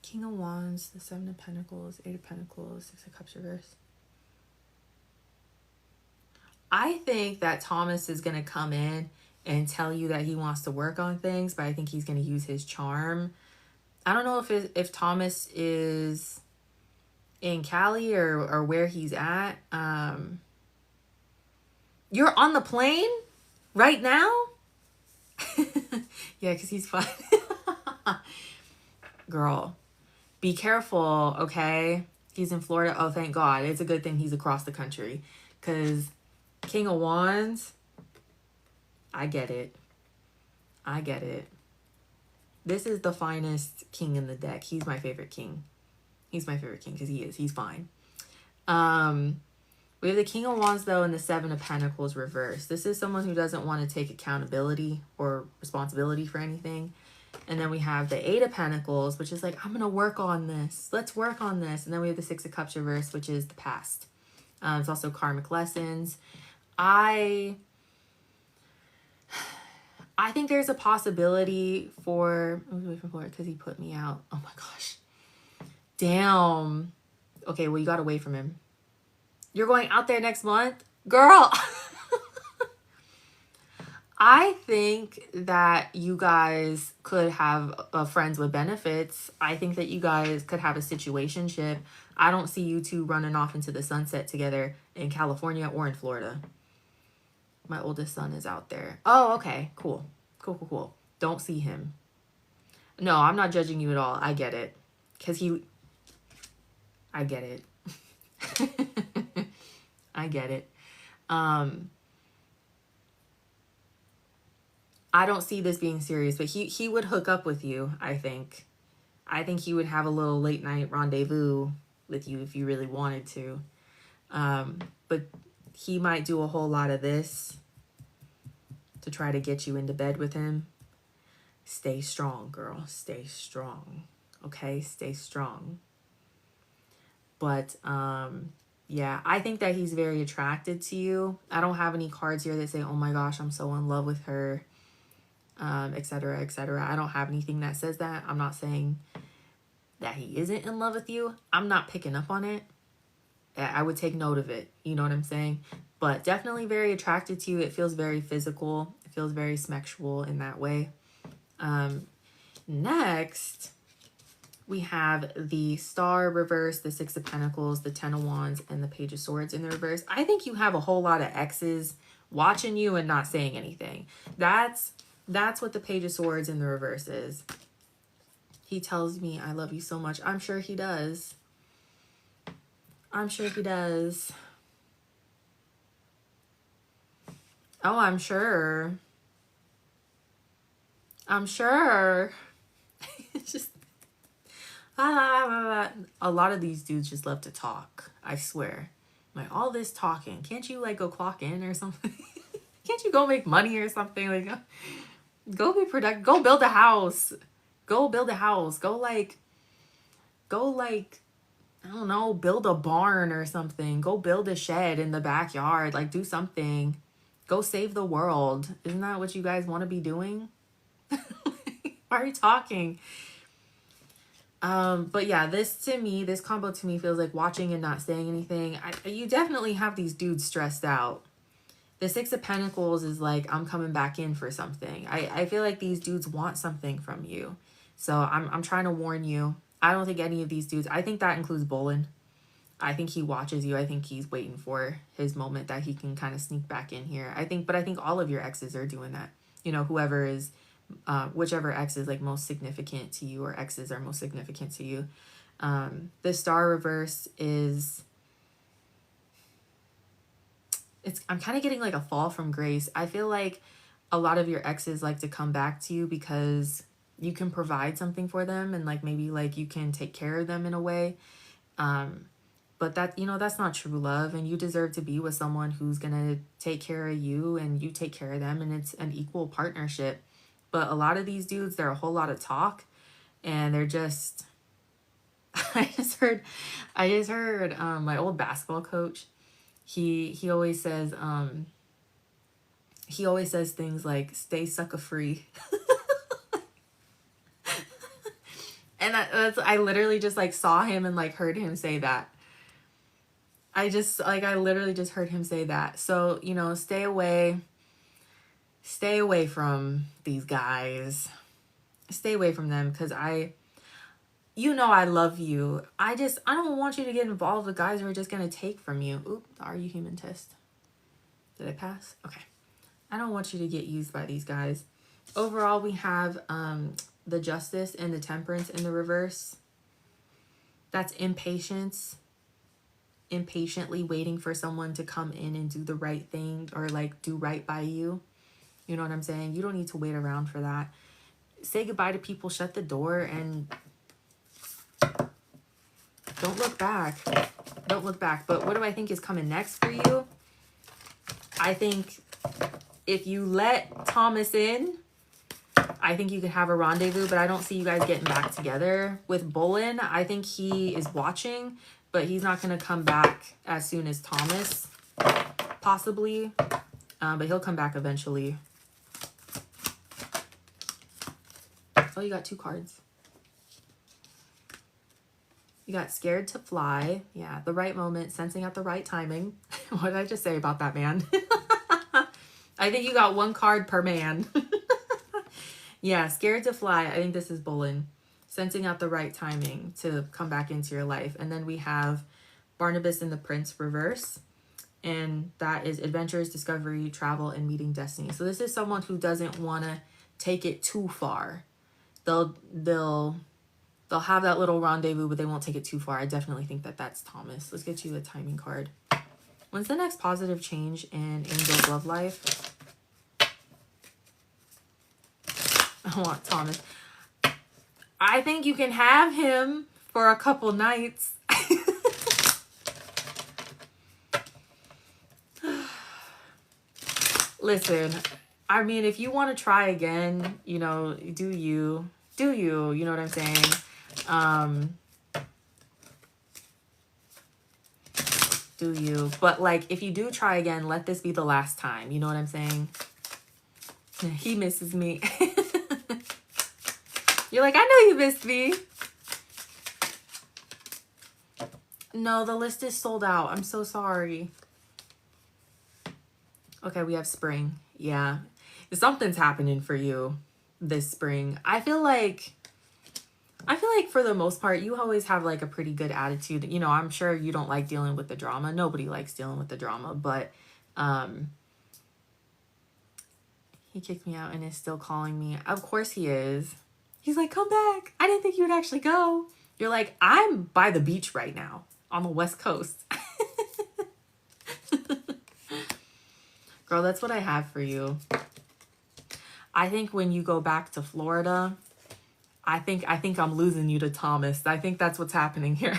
King of Wands, the Seven of Pentacles, Eight of Pentacles, Six of Cups reverse. I think that Thomas is going to come in and tell you that he wants to work on things, but I think he's going to use his charm. I don't know if Thomas is in Cali or where he's at. You're on the plane right now? Yeah, because he's fine. Girl, be careful, okay? He's in Florida. Oh, thank God. It's a good thing he's across the country, because King of Wands, I get it. I get it. This is the finest king in the deck. He's my favorite king. He's my favorite king because he's fine. We have the King of Wands, though, and the Seven of Pentacles reversed. This is someone who doesn't want to take accountability or responsibility for anything. And then we have the Eight of Pentacles, which is like, I'm going to work on this. Let's work on this. And then we have the Six of Cups reversed, which is the past. It's also karmic lessons. I think there's a possibility for... I was away from Florida because he put me out. Oh my gosh. Damn. Okay, well, you got away from him. You're going out there next month? Girl! I think that you guys could have friends with benefits. I think that you guys could have a situationship. I don't see you two running off into the sunset together in California or in Florida. My oldest son is out there. Oh, okay. Cool. Cool. Don't see him. No, I'm not judging you at all. I get it. I get it. I get it. I don't see this being serious, but he would hook up with you, I think. I think he would have a little late night rendezvous with you if you really wanted to. But he might do a whole lot of this to try to get you into bed with him. Stay strong, girl. Stay strong. Okay? Stay strong. But, yeah, I think that he's very attracted to you. I don't have any cards here that say, oh my gosh, I'm so in love with her, etc., etc. I don't have anything that says that. I'm not saying that he isn't in love with you. I'm not picking up on it. I would take note of it. You know what I'm saying? But definitely very attracted to you. It feels very physical. It feels very sexual in that way. Next, we have the Star reverse, the Six of Pentacles, the Ten of Wands, and the Page of Swords in the reverse. I think you have a whole lot of exes watching you and not saying anything. That's That's what the Page of Swords in the reverse is. He tells me I love you so much. I'm sure he does. I'm sure he does. Oh, I'm sure. I'm sure. It's just a lot of these dudes just love to talk. I swear. Like, all this talking. Can't you like go clock in or something? Can't you go make money or something? Like, go be productive. Go build a house. Go build a house. Go like, I don't know, build a barn or something. Go build a shed in the backyard. Like, do something. Go save the world. Isn't that what you guys want to be doing? Why are you talking? But yeah, this combo to me feels like watching and not saying anything. You definitely have these dudes stressed out. The Six of Pentacles is like, I'm coming back in for something. I feel like these dudes want something from you. So I'm trying to warn you. I don't think any of these dudes, I think that includes Bolin. I think he watches you. I think he's waiting for his moment that he can kind of sneak back in here. I think all of your exes are doing that. You know, whoever is, whichever ex is like most significant to you, or exes are most significant to you. The Star reverse is, I'm kind of getting like a fall from grace. I feel like a lot of your exes like to come back to you because you can provide something for them, and like maybe like you can take care of them in a way. But that, you know, that's not true love, and you deserve to be with someone who's going to take care of you and you take care of them, and it's an equal partnership. But a lot of these dudes, they're a whole lot of talk, and they're just, I just heard my old basketball coach, he always says things like, stay sucker free. And I literally just like saw him and like heard him say that. I literally just heard him say that. So, you know, stay away from these guys. Stay away from them, because I love you. I don't want you to get involved with guys who are just going to take from you. Oop, the Are You Human test. Did I pass? Okay. I don't want you to get used by these guys. Overall, we have the Justice and the Temperance in the reverse. That's impatience. Impatiently waiting for someone to come in and do the right thing, or like do right by you. You know what I'm saying? You don't need to wait around for that. Say goodbye to people, shut the door, and don't look back. Don't look back. But what do I think is coming next for you? I think if you let Thomas in, I think you could have a rendezvous, but I don't see you guys getting back together. With Bolin, I think he is watching, but he's not going to come back as soon as Thomas, possibly. But he'll come back eventually. Oh, you got two cards. You got Scared to Fly. Yeah, the right moment, sensing at the right timing. What did I just say about that man? I think you got one card per man. Yeah, Scared to Fly. I think this is Bolin. Sensing out the right timing to come back into your life. And then we have Barnabas and the Prince reverse. And that is adventures, discovery, travel, and meeting destiny. So this is someone who doesn't want to take it too far. They'll have that little rendezvous, but they won't take it too far. I definitely think that that's Thomas. Let's get you a timing card. When's the next positive change in Angel's love life? I want Thomas. I think you can have him for a couple nights. Listen, I mean, if you want to try again, you know, do you, you know what I'm saying? Do you, but like, if you do try again, let this be the last time, you know what I'm saying? He misses me. You're like, I know you missed me. No, the list is sold out. I'm so sorry. Okay, we have spring. Yeah. Something's happening for you this spring. I feel like for the most part, you always have like a pretty good attitude. You know, I'm sure you don't like dealing with the drama. Nobody likes dealing with the drama, but He kicked me out and is still calling me. Of course he is. He's like, come back. I didn't think you would actually go. You're like, I'm by the beach right now on the West Coast. Girl, that's what I have for you. I think when you go back to Florida, I think I'm losing you to Thomas. I think that's what's happening here.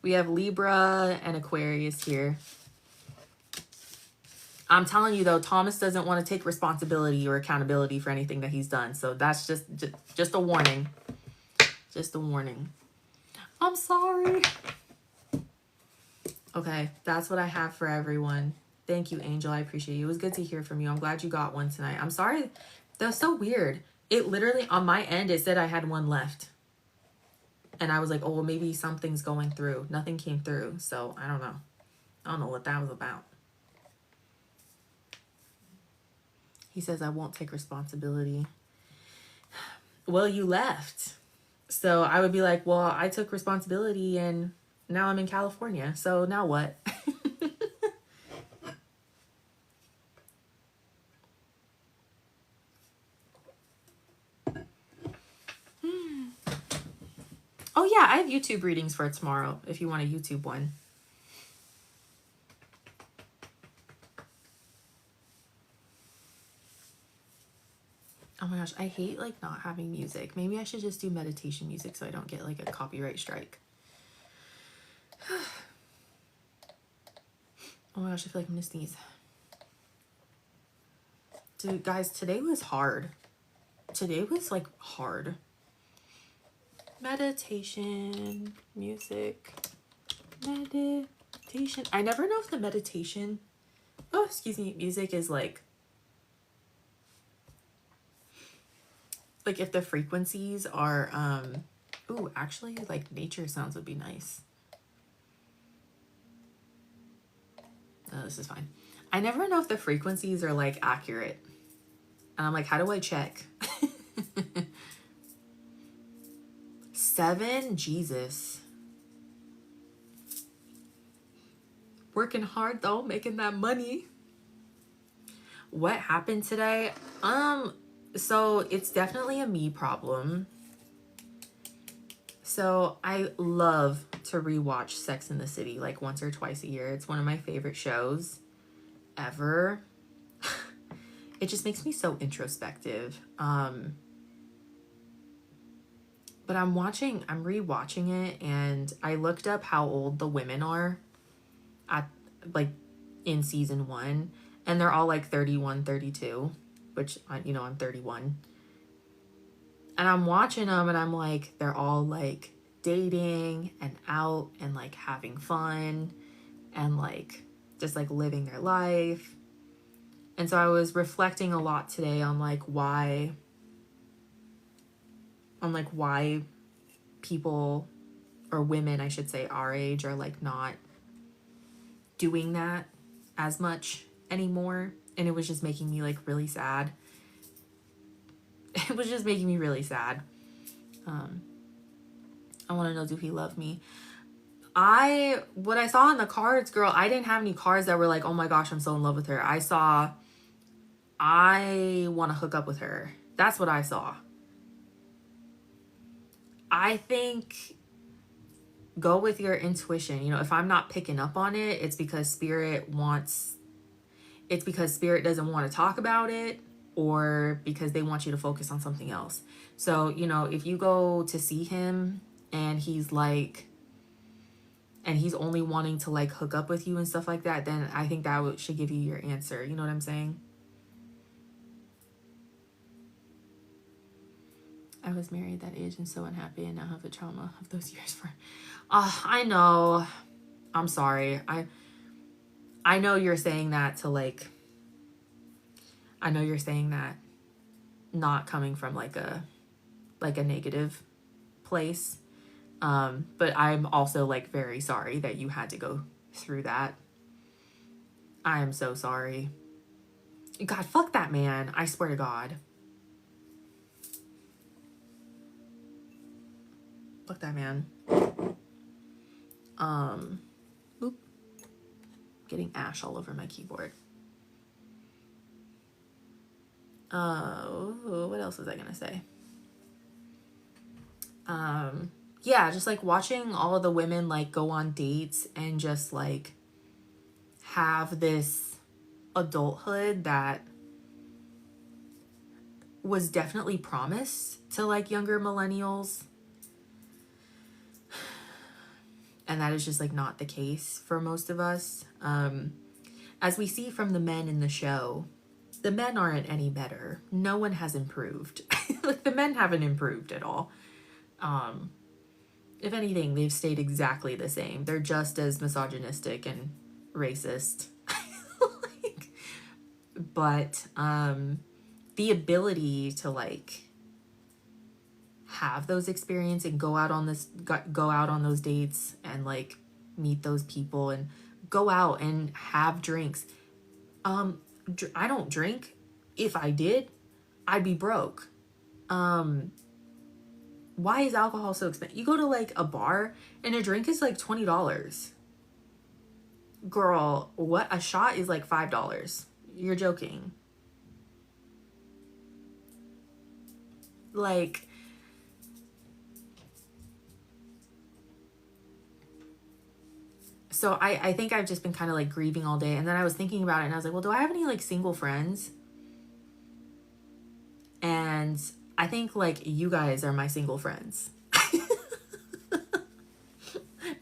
We have Libra and Aquarius here. I'm telling you though, Thomas doesn't want to take responsibility or accountability for anything that he's done. So that's just a warning. Just a warning. I'm sorry. Okay, that's what I have for everyone. Thank you, Angel. I appreciate you. It was good to hear from you. I'm glad you got one tonight. I'm sorry. That was so weird. It literally, on my end, it said I had one left. And I was like, oh, well, maybe something's going through. Nothing came through. So I don't know. I don't know what that was about. He says, I won't take responsibility. Well, you left. So I would be like, well, I took responsibility and now I'm in California. So now what? Oh, yeah, I have YouTube readings for tomorrow if you want a YouTube one. Oh my gosh, I hate like not having music. Maybe I should just do meditation music so I don't get like a copyright strike. Oh my gosh, I feel like I'm gonna sneeze. Dude, guys, today was hard. Today was like hard. Meditation, music, meditation. I never know if the meditation, oh, excuse me, music is like if the frequencies are, ooh, actually, like nature sounds would be nice. No, this is fine. I never know if the frequencies are like accurate. And I'm like, how do I check? 7, Jesus. Working hard though, making that money. What happened today? So it's definitely a me problem. So I love to rewatch Sex and the City like once or twice a year. It's one of my favorite shows ever. It just makes me so introspective. But I'm rewatching it, and I looked up how old the women are at like in season 1, and they're all like 31, 32, which, you know, I'm 31. And I'm watching them and I'm like, they're all like dating and out and like having fun and like just like living their life. And so I was reflecting a lot today on like why people, or women, I should say, our age are like not doing that as much anymore. And it was just making me like really sad. It was just making me really sad. I want to know, do he love me? What I saw in the cards, girl, I didn't have any cards that were like, oh my gosh, I'm so in love with her. I saw, I want to hook up with her. That's what I saw. I think go with your intuition. You know, if I'm not picking up on it, it's because spirit doesn't want to talk about it, or because they want you to focus on something else. So, you know, if you go to see him and he's only wanting to like hook up with you and stuff like that, then I think that should give you your answer. You know what I'm saying? I was married at that age and so unhappy, and now have the trauma of those years for... I know. I'm sorry. I know you're saying that to like... I know you're saying that not coming from like a negative place. But I'm also like very sorry that you had to go through that. I am so sorry. God, fuck that man. I swear to God. Fuck that man. Oop. Getting ash all over my keyboard. What else was I gonna say? Yeah, just like watching all of the women like go on dates and just like have this adulthood that was definitely promised to like younger millennials, and that is just like not the case for most of us. As we see from the men in the show, the men aren't any better. No one has improved. Like the men haven't improved at all. If anything, they've stayed exactly the same. They're just as misogynistic and racist. Like, but the ability to like have those experiences and go out on those dates and like meet those people and go out and have drinks. I don't drink. If I did, I'd be broke. Why is alcohol so expensive? You go to like a bar and a drink is like $20. Girl, what? A shot is like $5. You're joking. Like, so I think I've just been kind of like grieving all day. And then I was thinking about it and I was like, well, do I have any like single friends? And I think like you guys are my single friends.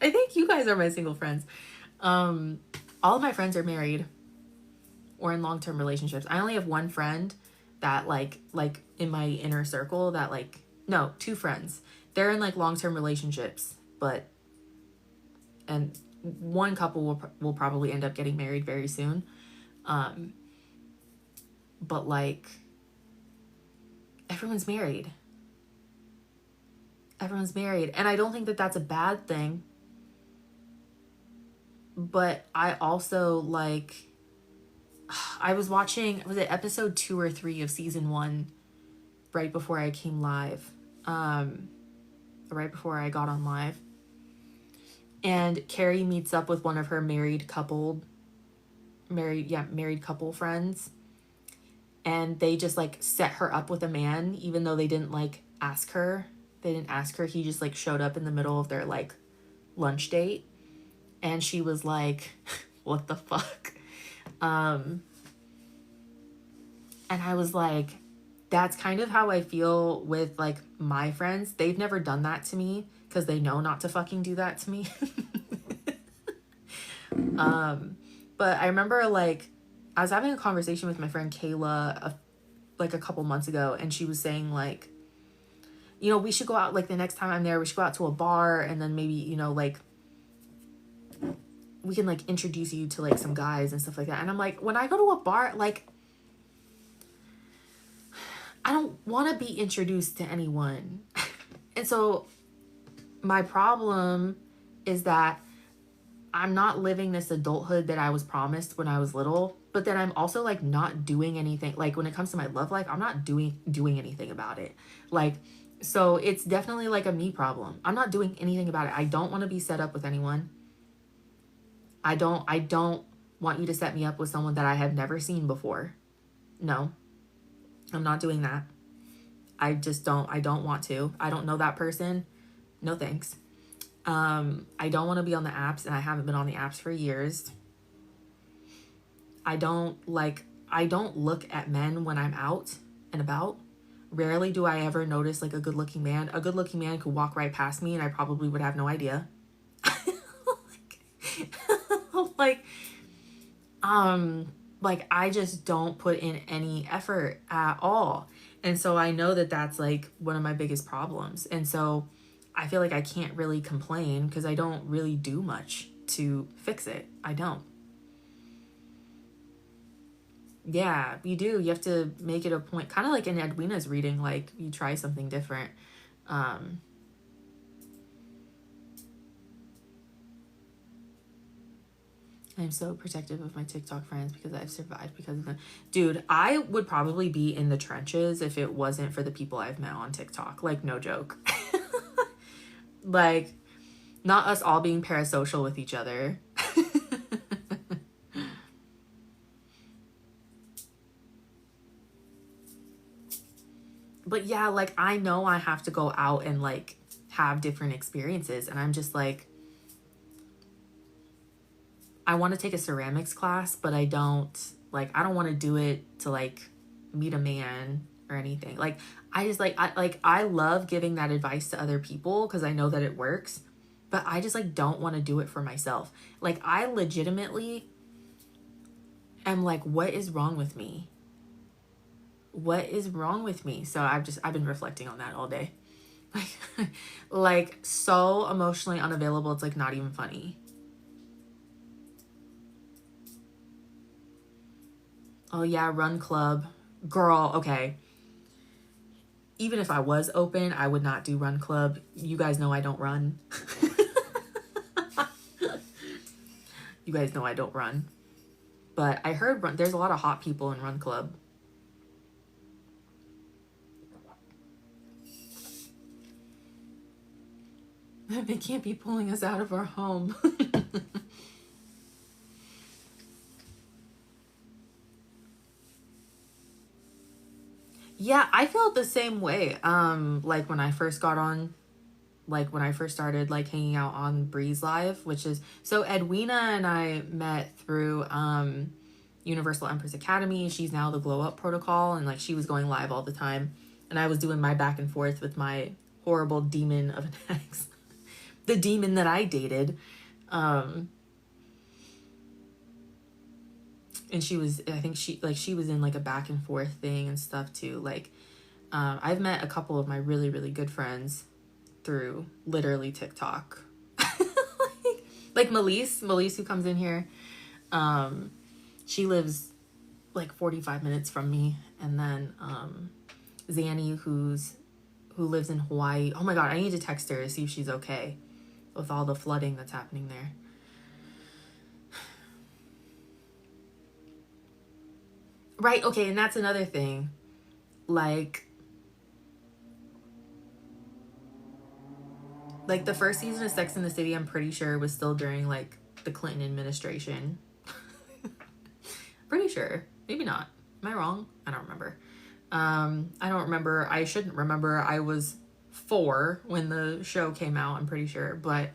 I think you guys are my single friends. All of my friends are married or in long-term relationships. I only have one friend that like in my inner circle that like, no, two friends. They're in like long-term relationships, and one couple will probably end up getting married very soon. But like everyone's married. Everyone's married. And I don't think that that's a bad thing. But I also like, I was watching, was it episode 2 or 3 of season 1 right before I came live, right before I got on live. And Carrie meets up with one of her married couple friends. And they just like set her up with a man, even though they didn't like ask her. They didn't ask her. He just like showed up in the middle of their like lunch date. And she was like, what the fuck? And I was like, that's kind of how I feel with like my friends. They've never done that to me because they know not to fucking do that to me. But I remember like I was having a conversation with my friend Kayla like a couple months ago, and she was saying like, you know, we should go out like the next time I'm there, we should go out to a bar, and then maybe, you know, like we can like introduce you to like some guys and stuff like that. And I'm like, when I go to a bar, like I don't want to be introduced to anyone. And so my problem is that I'm not living this adulthood that I was promised when I was little, but then I'm also like not doing anything. Like when it comes to my love life, I'm not doing anything about it. Like, so it's definitely like a me problem. I'm not doing anything about it. I don't want to be set up with anyone. I don't want you to set me up with someone that I have never seen before. No, I'm not doing that. I don't want to. I don't know that person. No thanks. I don't want to be on the apps, and I haven't been on the apps for years. I don't look at men when I'm out and about. Rarely do I ever notice like a good looking man. A good looking man could walk right past me and I probably would have no idea. Like I just don't put in any effort at all. And so I know that that's like one of my biggest problems. And so I feel like I can't really complain because I don't really do much to fix it. I don't. Yeah, you do. You have to make it a point. Kind of like in Edwina's reading, like you try something different. I'm so protective of my TikTok friends because I've survived because of them. Dude, I would probably be in the trenches if it wasn't for the people I've met on TikTok. Like, no joke. Like, not us all being parasocial with each other. but yeah, like I know I have to go out and like have different experiences, and I'm just like, I want to take a ceramics class, but I don't want to do it to like meet a man or anything. Like I just I love giving that advice to other people because I know that it works, but I just like don't want to do it for myself. Like I legitimately am like, what is wrong with me? What is wrong with me? So I've been reflecting on that all day. Like like so emotionally unavailable, it's like not even funny. Oh yeah, run club. Girl, okay. Even if I was open, I would not do run club. You guys know I don't run. You guys know I don't run. But I heard there's a lot of hot people in run club. They can't be pulling us out of our home. Yeah, I felt the same way. Like when I first got on, like when I first started like hanging out on Breeze Live, which is so Edwina and I met through Universal Empress Academy. She's now the Glow Up Protocol, and like she was going live all the time, and I was doing my back and forth with my horrible demon of an ex, the demon that I dated. And she was, I think she was in like a back and forth thing and stuff too. Like I've met a couple of my really really good friends through literally TikTok. like Melise who comes in here, she lives like 45 minutes from me. And then Zanny who lives in Hawaii. Oh my god, I need to text her to see if she's okay with all the flooding that's happening there. Right, okay, and that's another thing. Like the first season of Sex and the City, I'm pretty sure was still during like the Clinton administration. Pretty sure. Maybe not. Am I wrong? I don't remember. I don't remember. I shouldn't remember. I was 4 when the show came out, I'm pretty sure. But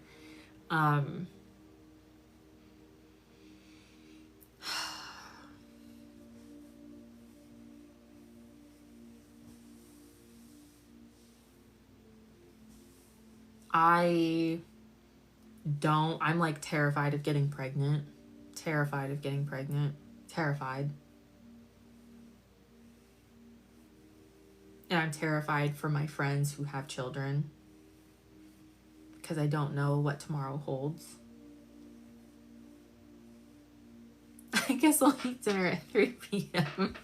I'm like terrified of getting pregnant. Terrified of getting pregnant. Terrified. And I'm terrified for my friends who have children because I don't know what tomorrow holds. I guess I'll eat dinner at 3 p.m.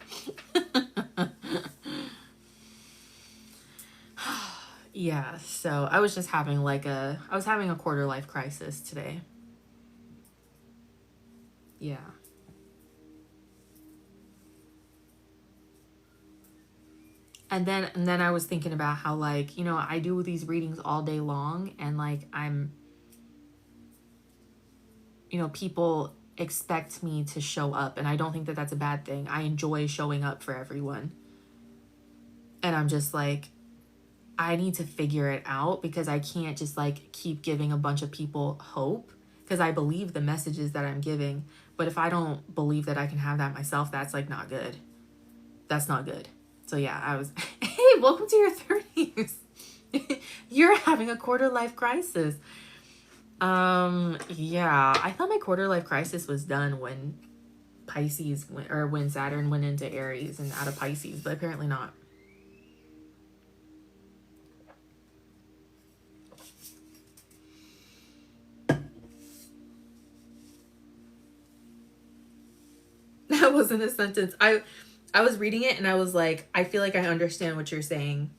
Yeah, so I was just having I was having a quarter life crisis today. Yeah. And then I was thinking about how like, you know, I do these readings all day long, and like I'm, you know, people expect me to show up, and I don't think that that's a bad thing. I enjoy showing up for everyone. And I'm just like, I need to figure it out because I can't just like keep giving a bunch of people hope, because I believe the messages that I'm giving. But if I don't believe that I can have that myself, that's like not good. That's not good. So yeah, I was, hey, welcome to your 30s. You're having a quarter life crisis. Yeah, I thought my quarter life crisis was done when when Saturn went into Aries and out of Pisces, but apparently not. That wasn't a sentence. I was reading it and I was like, I feel like I understand what you're saying.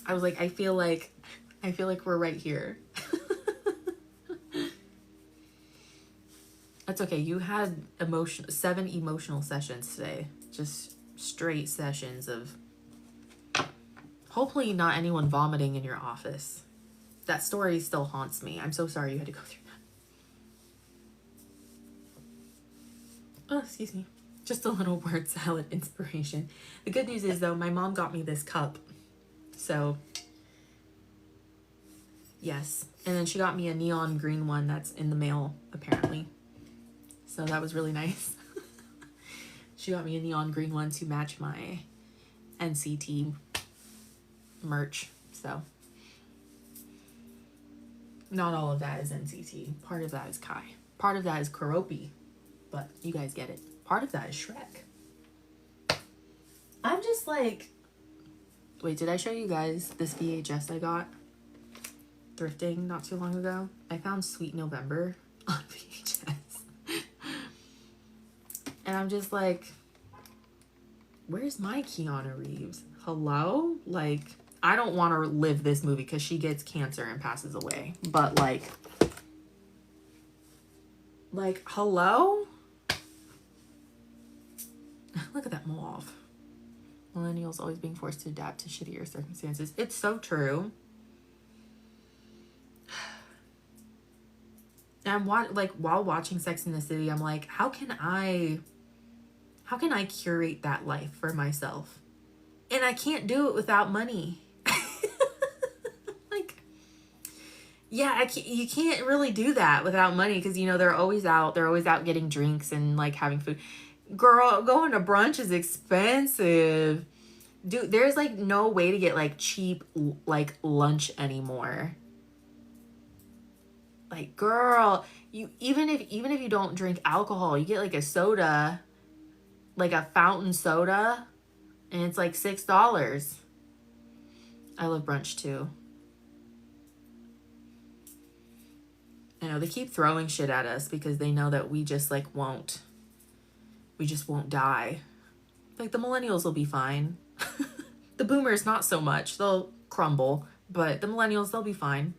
I was like, I feel like we're right here. That's okay. You had 7 emotional sessions today. Just straight sessions of hopefully not anyone vomiting in your office. That story still haunts me. I'm so sorry you had to go through that. Oh, excuse me. Just a little word salad inspiration. The good news is though, my mom got me this cup. So yes. And then she got me a neon green one that's in the mail apparently. So that was really nice. She got me a neon green one to match my NCT merch. So not all of that is NCT. Part of that is Kai. Part of that is Karopi. But you guys get it. Part of that is Shrek. I'm just like... Wait, did I show you guys this VHS I got thrifting not too long ago? I found Sweet November on VHS. And I'm just like, where's my Keanu Reeves? Hello? Like, I don't want to live this movie because she gets cancer and passes away. But like, hello? Look at that mauve. Millennials always being forced to adapt to shittier circumstances. It's so true. And while watching Sex and the City, I'm like, how can I curate that life for myself? And I can't do it without money. Like, yeah, you can't really do that without money because, you know, they're always out getting drinks and like having food. Girl, going to brunch is expensive. Dude, there's like no way to get like cheap like lunch anymore. Like, girl, you even if you don't drink alcohol, you get like a soda, like a fountain soda, and it's like $6. I love brunch too. I know they keep throwing shit at us because they know that we just won't die. Like the millennials will be fine. The boomers, not so much. They'll crumble, but the millennials, they'll be fine.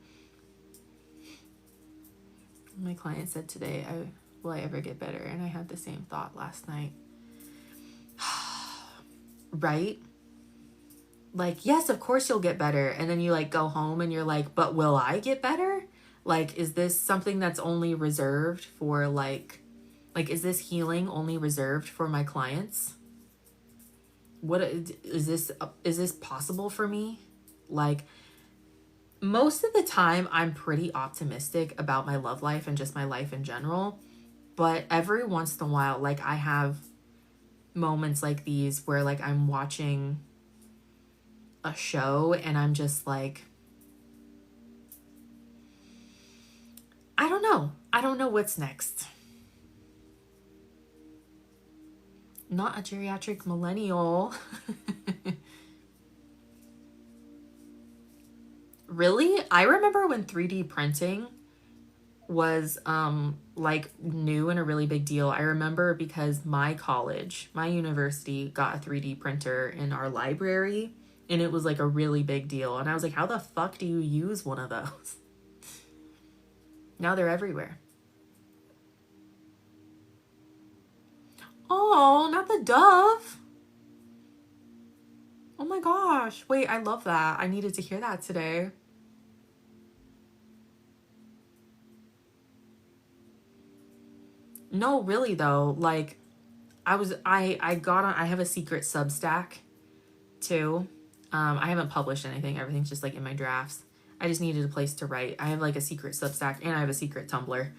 My client said today, will I ever get better? And I had the same thought last night. Right? Like, yes, of course you'll get better. And then you like go home and you're like, but will I get better? Like, is this something that's only reserved for like, is this healing only reserved for my clients? What is this possible for me? Like, most of the time I'm pretty optimistic about my love life and just my life in general. But every once in a while, like I have moments like these where like I'm watching a show and I'm just like, I don't know. I don't know what's next. Not a geriatric millennial. Really? I remember when 3D printing was like new and a really big deal. I remember because my university got a 3D printer in our library and it was like a really big deal. And I was like, how the fuck do you use one of those? Now they're everywhere. Oh, not the dove. Oh my gosh. Wait, I love that. I needed to hear that today. No, really though. Like I have a secret Substack too. I haven't published anything. Everything's just like in my drafts. I just needed a place to write. I have like a secret Substack and I have a secret Tumblr.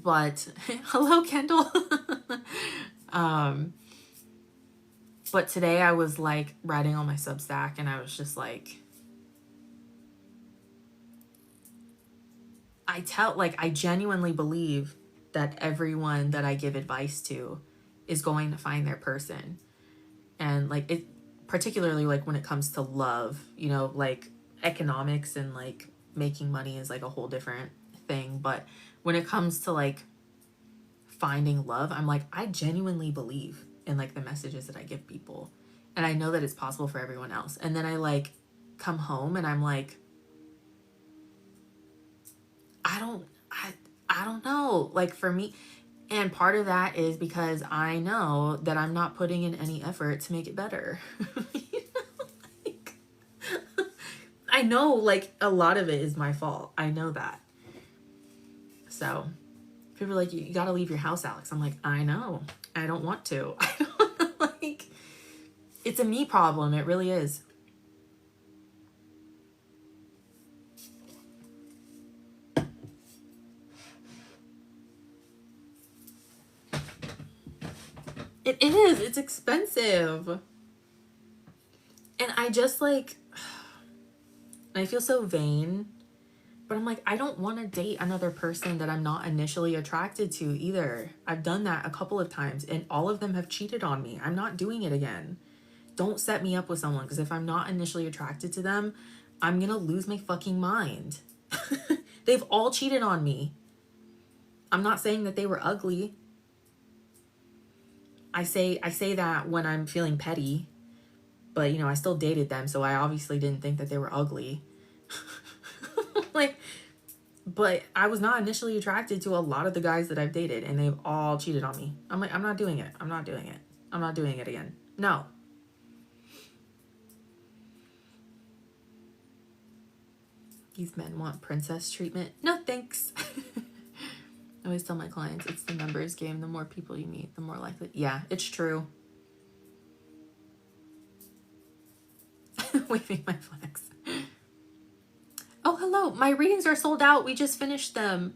But hello, Kendall. But today I was like writing on my Substack and I was just like, I genuinely believe that everyone that I give advice to is going to find their person. And like it, particularly like when it comes to love, you know, like economics and like making money is like a whole different thing. But when it comes to like finding love, I'm like, I genuinely believe in like the messages that I give people. And I know that it's possible for everyone else. And then I like come home and I'm like, I don't know. Like for me, and part of that is because I know that I'm not putting in any effort to make it better. You know, like, I know like a lot of it is my fault. I know that. So People are like, you gotta leave your house, Alex. I'm like, I know. I don't want to. Like, it's a me problem. It really is. It is. It's expensive. And I just like, I feel so vain. But I'm like, I don't want to date another person that I'm not initially attracted to either. I've done that a couple of times and all of them have cheated on me. I'm not doing it again. Don't set me up with someone, because if I'm not initially attracted to them, I'm going to lose my fucking mind. They've all cheated on me. I'm not saying that they were ugly. I say that when I'm feeling petty, but you know, I still dated them, so I obviously didn't think that they were ugly. Like, but I was not initially attracted to a lot of the guys that I've dated, and they've all cheated on me. I'm like, I'm not doing it. I'm not doing it. I'm not doing it again. No. These men want princess treatment. No, thanks. I always tell my clients, it's the numbers game. The more people you meet, the more likely. Yeah, it's true. Waving my flags. Oh, hello. My readings are sold out. We just finished them.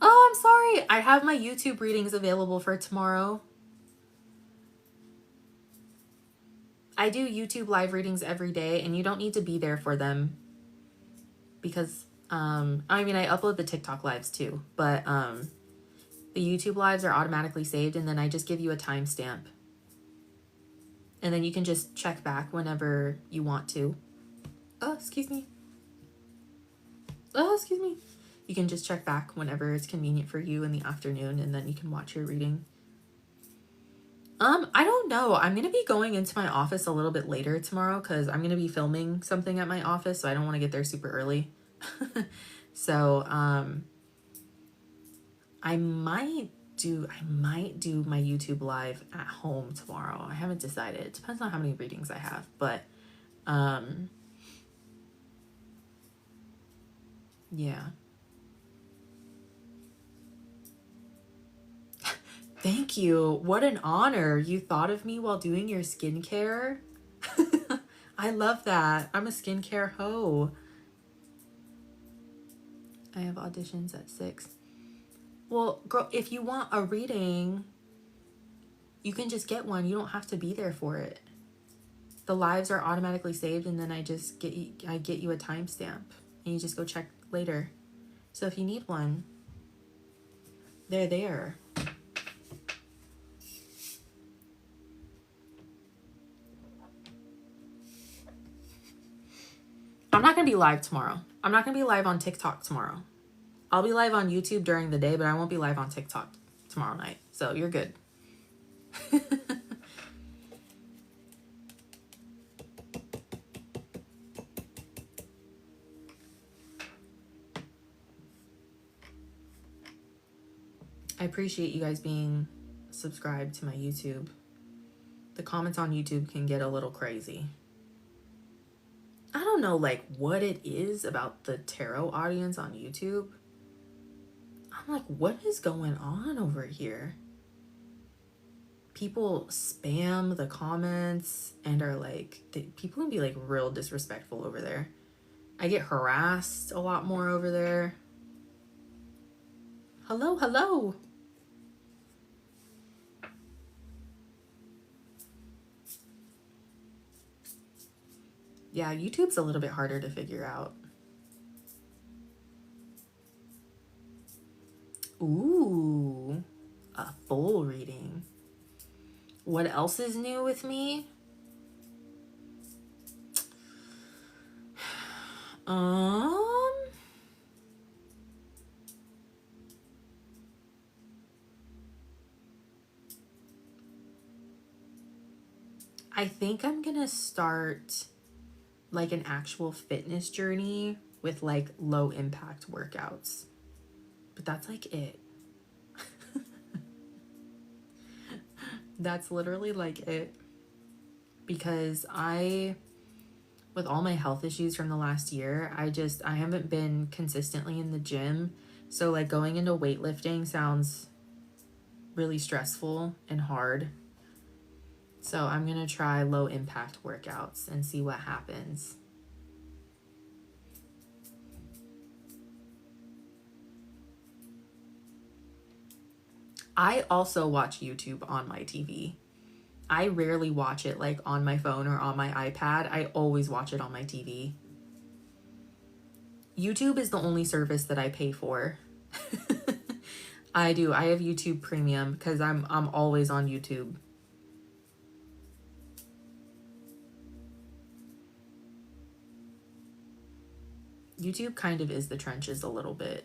Oh, I'm sorry. I have my YouTube readings available for tomorrow. I do YouTube live readings every day, and you don't need to be there for them. Because, I mean, I upload the TikTok lives too. But, the YouTube lives are automatically saved, and then I just give you a timestamp. And then you can just check back whenever you want to. Oh, excuse me. Oh, excuse me. You can just check back whenever it's convenient for you in the afternoon, and then you can watch your reading. I don't know. I'm going to be going into my office a little bit later tomorrow because I'm going to be filming something at my office, so I don't want to get there super early. So, I might do my YouTube live at home tomorrow. I haven't decided. It depends on how many readings I have, but yeah. Thank you. What an honor. You thought of me while doing your skincare. I love that. I'm a skincare hoe. I have auditions at 6. Well, girl, if you want a reading, you can just get one. You don't have to be there for it. The lives are automatically saved, and then I get you a timestamp, and you just go check later. So if you need one, they're there. I'm not going to be live tomorrow. I'm not going to be live on TikTok tomorrow. I'll be live on YouTube during the day, but I won't be live on TikTok tomorrow night. So you're good. I appreciate you guys being subscribed to my YouTube. The comments on YouTube can get a little crazy. I don't know like what it is about the tarot audience on YouTube. I'm like, what is going on over here? People spam the comments and are like, people can be like real disrespectful over there. I get harassed a lot more over there. Hello, hello. Yeah, YouTube's a little bit harder to figure out. Ooh, a full reading. What else is new with me? I think I'm gonna start like an actual fitness journey with like low impact workouts. But that's like it. That's literally like it. Because with all my health issues from the last year, I haven't been consistently in the gym So like going into weightlifting sounds really stressful and hard. So I'm going to try low impact workouts and see what happens. I also watch YouTube on my TV. I rarely watch it like on my phone or on my iPad. I always watch it on my TV. YouTube is the only service that I pay for. I do. I have YouTube Premium because I'm always on YouTube. YouTube kind of is the trenches a little bit.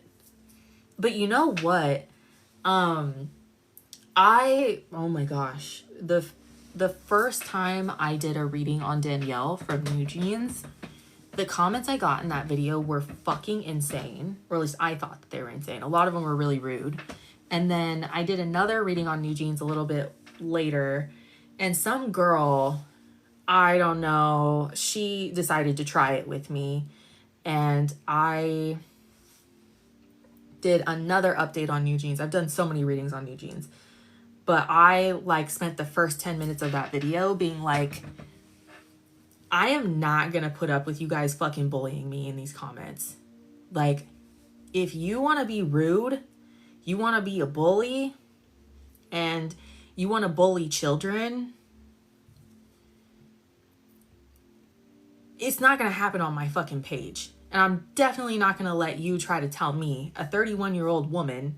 But you know what? Oh my gosh. The first time I did a reading on Danielle from New Jeans, the comments I got in that video were fucking insane. Or at least I thought that they were insane. A lot of them were really rude. And then I did another reading on New Jeans a little bit later. And some girl, I don't know, she decided to try it with me. And I did another update on New Jeans. I've done so many readings on New Jeans. But I like spent the first 10 minutes of that video being like, I am not going to put up with you guys fucking bullying me in these comments. Like, if you want to be rude, you want to be a bully, and you want to bully children, it's not going to happen on my fucking page. And I'm definitely not going to let you try to tell me, a 31-year-old woman,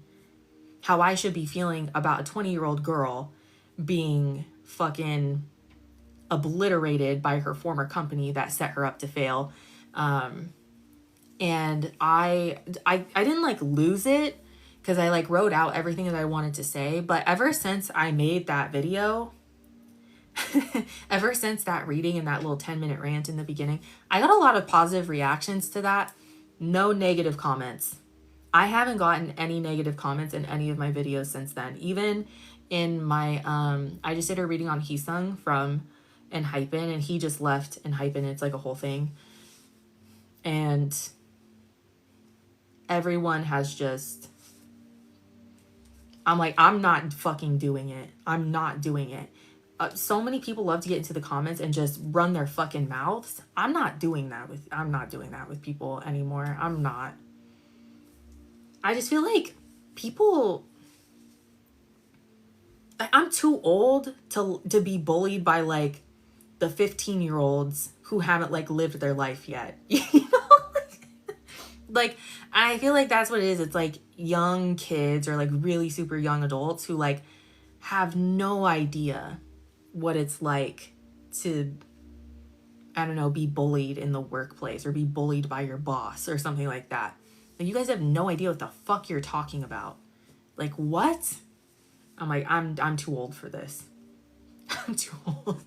how I should be feeling about a 20-year-old girl being fucking obliterated by her former company that set her up to fail. And I didn't like lose it because I like wrote out everything that I wanted to say. But ever since I made that video, ever since that reading and that little 10-minute rant in the beginning, I got a lot of positive reactions to that. No negative comments. I haven't gotten any negative comments in any of my videos since then. Even in my, I just did a reading on Heesung from Hypen, and he just left Hypen. It's like a whole thing. And everyone has just, I'm like, I'm not fucking doing it. I'm not doing it. So many people love to get into the comments and just run their fucking mouths. I'm not doing that with people anymore. I'm not. I just feel like people, I'm too old to be bullied by like the 15-year-olds who haven't like lived their life yet. You know? Like, I feel like that's what it is. It's like young kids or like really super young adults who like have no idea what it's like to, I don't know, be bullied in the workplace or be bullied by your boss or something like that. Like, you guys have no idea what the fuck you're talking about. Like, what? I'm like, I'm too old for this. I'm too old.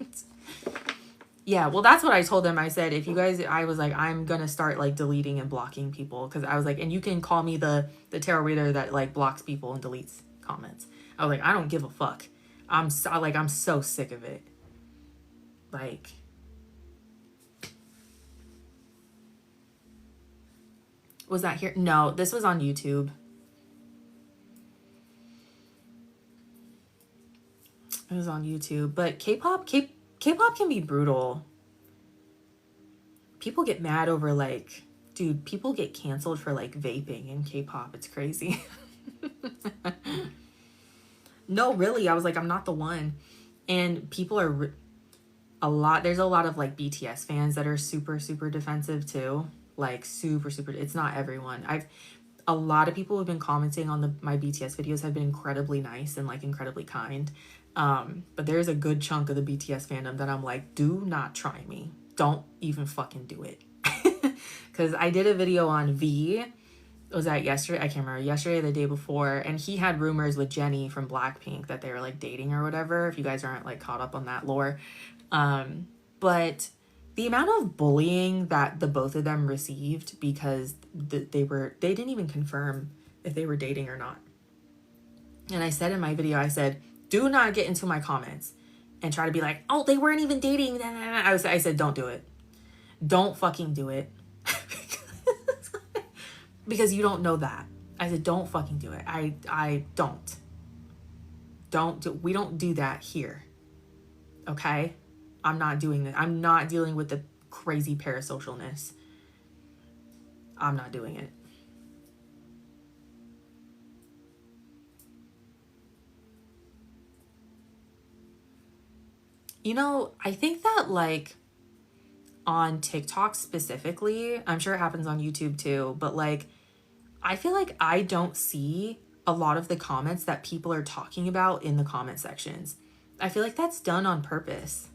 Yeah, well, that's what I told them. I said, if you guys, I was like, I'm going to start like deleting and blocking people. Because I was like, and you can call me the tarot reader that like blocks people and deletes comments. I was like, I don't give a fuck. I'm so sick of it. Like, was that here? No, this was on YouTube. It was on YouTube. But K-pop can be brutal. People get mad over like, dude, people get canceled for like vaping in K-pop. It's crazy. No, really. I was like, I'm not the one. And people are there's a lot of like BTS fans that are super, super defensive too. Like super, super, it's not everyone. A lot of people who have been commenting on my BTS videos have been incredibly nice and like incredibly kind. But there's a good chunk of the BTS fandom that I'm like, do not try me. Don't even fucking do it. Because I did a video on V. Was that yesterday? I can't remember. Yesterday or the day before. And he had rumors with Jennie from Blackpink that they were like dating or whatever. If you guys aren't like caught up on that lore. But the amount of bullying that the both of them received because they didn't even confirm if they were dating or not. And I said in my video, I said, do not get into my comments and try to be like, oh, they weren't even dating. I said, don't do it. Don't fucking do it. Because you don't know that. I said, don't fucking do it. I don't. We don't do that here. Okay? I'm not doing it. I'm not dealing with the crazy parasocialness. I'm not doing it. You know, I think that like on TikTok specifically, I'm sure it happens on YouTube too, but like I feel like I don't see a lot of the comments that people are talking about in the comment sections. I feel like that's done on purpose.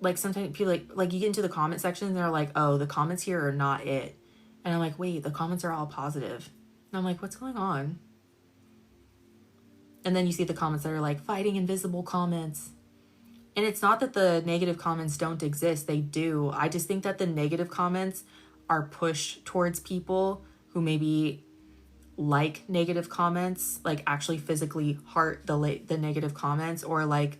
Like sometimes people like you get into the comment section and they're like, oh, the comments here are not it. And I'm like, wait, the comments are all positive. And I'm like, what's going on? And then you see the comments that are like fighting invisible comments. And it's not that the negative comments don't exist. They do. I just think that the negative comments are pushed towards people who maybe like negative comments, like actually physically heart the negative comments, or like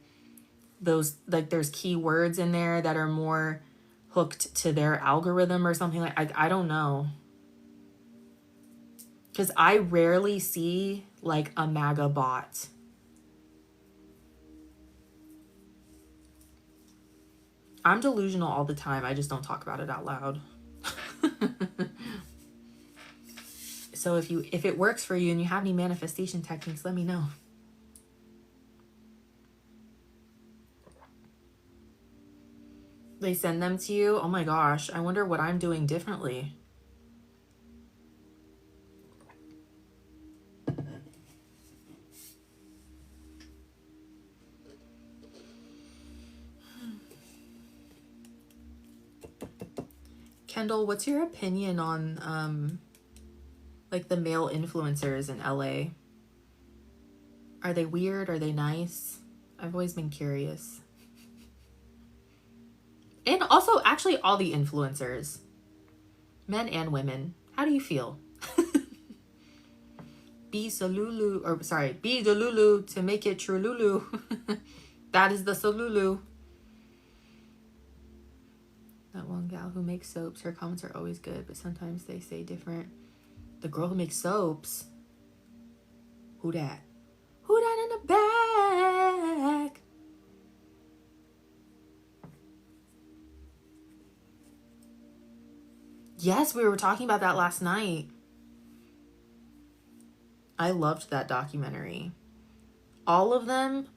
those, like there's keywords in there that are more hooked to their algorithm or something. Like I don't know. Because I rarely see like a MAGA bot. I'm delusional all the time. I just don't talk about it out loud. So if it works for you and you have any manifestation techniques, let me know. They send them to you. Oh my gosh. I wonder what I'm doing differently. Kendall, what's your opinion on like the male influencers in LA? Are they weird? Are they nice? I've always been curious. And also, actually, all the influencers, men and women. How do you feel? Be Salulu, or sorry, be the Lulu to make it true Lulu. That is the Salulu. That one gal who makes soaps, her comments are always good, but sometimes they say different. The girl who makes soaps. Who that? Who that in the back? Yes, we were talking about that last night. I loved that documentary. All of them,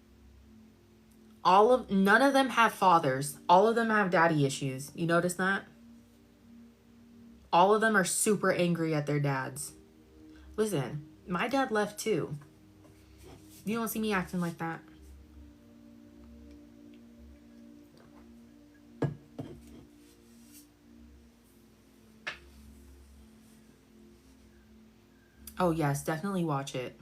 none of them have fathers. All of them have daddy issues. You notice that? All of them are super angry at their dads. Listen, my dad left too. You don't see me acting like that. Oh yes, definitely watch it.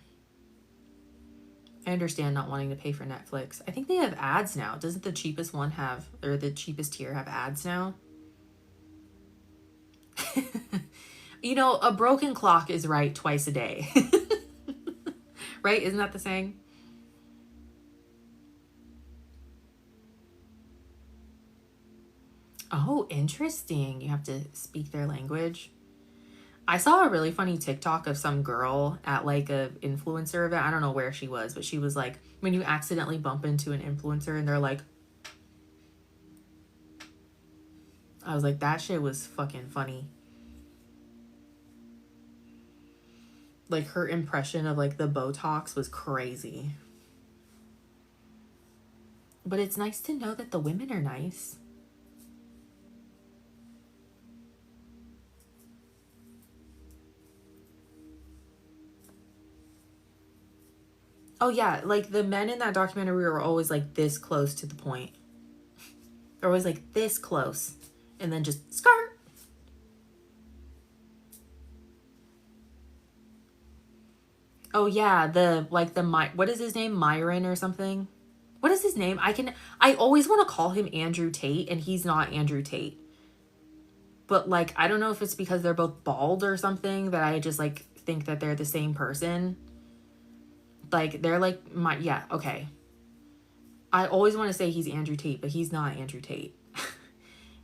I understand not wanting to pay for Netflix. I think they have ads now. Doesn't the cheapest one have, or the cheapest tier have ads now? You know, a broken clock is right twice a day. Right? Isn't that the saying? Oh, interesting. You have to speak their language. I saw a really funny TikTok of some girl at like a influencer event. I don't know where she was, but she was like, when you accidentally bump into an influencer and they're like, I was like, that shit was fucking funny. Like her impression of like the Botox was crazy. But it's nice to know that the women are nice. Oh yeah, like the men in that documentary were always like this close to the point. They're always like this close. And then just skirt. Oh yeah, what is his name? Myron or something? What is his name? I always want to call him Andrew Tate, and he's not Andrew Tate. But like, I don't know if it's because they're both bald or something that I just like think that they're the same person. Like, they're like yeah, okay. I always want to say he's Andrew Tate, but he's not Andrew Tate.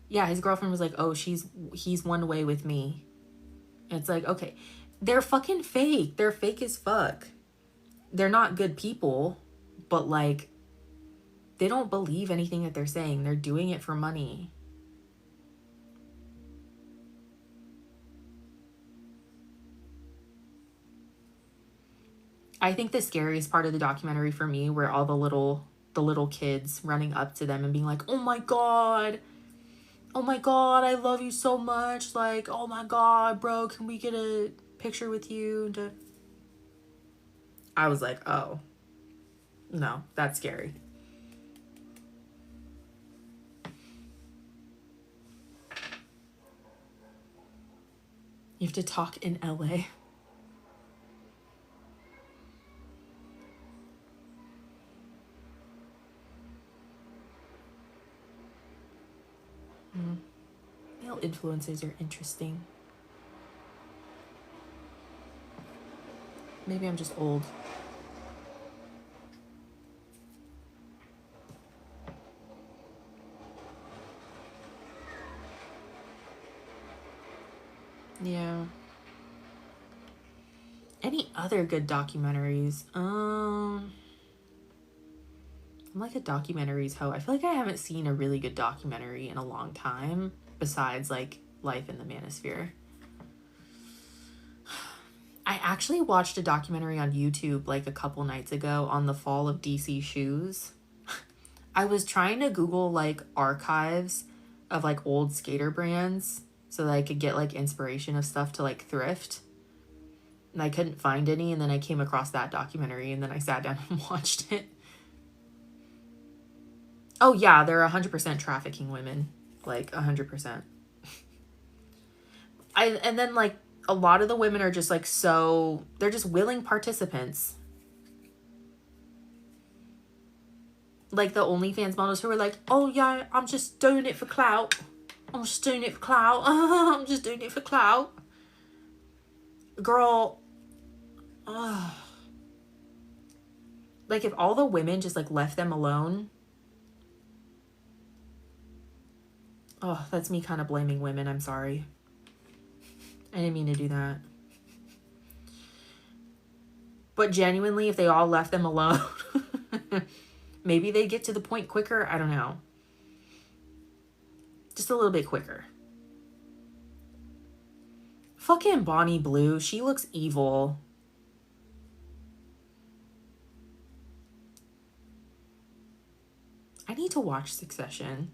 Yeah, his girlfriend was like, oh, he's one way with me. It's like, okay, they're fucking fake. They're fake as fuck. They're not good people, but like, they don't believe anything that they're saying. They're doing it for money. I think the scariest part of the documentary for me were all the little kids running up to them and being like, oh my God, I love you so much. Like, oh my God, bro, can we get a picture with you? I was like, oh, no, that's scary. You have to talk in LA. Male influencers are interesting. Maybe I'm just old. Yeah. Any other good documentaries? I'm like a documentaries hoe. I feel like I haven't seen a really good documentary in a long time besides like Life in the Manosphere. I actually watched a documentary on YouTube like a couple nights ago on the fall of DC shoes. I was trying to Google like archives of like old skater brands so that I could get like inspiration of stuff to like thrift. And I couldn't find any, and then I came across that documentary, and then I sat down and watched it. Oh yeah, they're 100% trafficking women. Like 100%. And then like a lot of the women are just like they're just willing participants. Like the OnlyFans models who are like, oh yeah, I'm just doing it for clout. I'm just doing it for clout. I'm just doing it for clout. Girl, like if all the women just like left them alone. Oh, that's me kind of blaming women. I'm sorry. I didn't mean to do that. But genuinely, if they all left them alone, maybe they get to the point quicker. I don't know. Just a little bit quicker. Fucking Bonnie Blue. She looks evil. I need to watch Succession.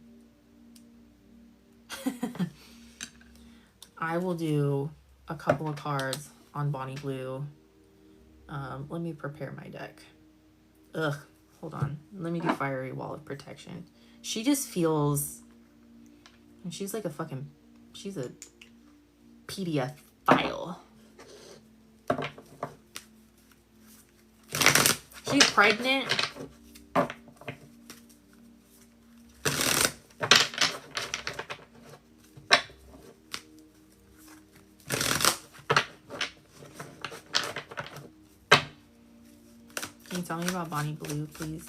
I will do a couple of cards on Bonnie Blue. Let me prepare my deck. Ugh, hold on. Let me do Fiery Wall of Protection. She just feels... She's like she's a PDF file. She's pregnant. Can you tell me about Bonnie Blue, please?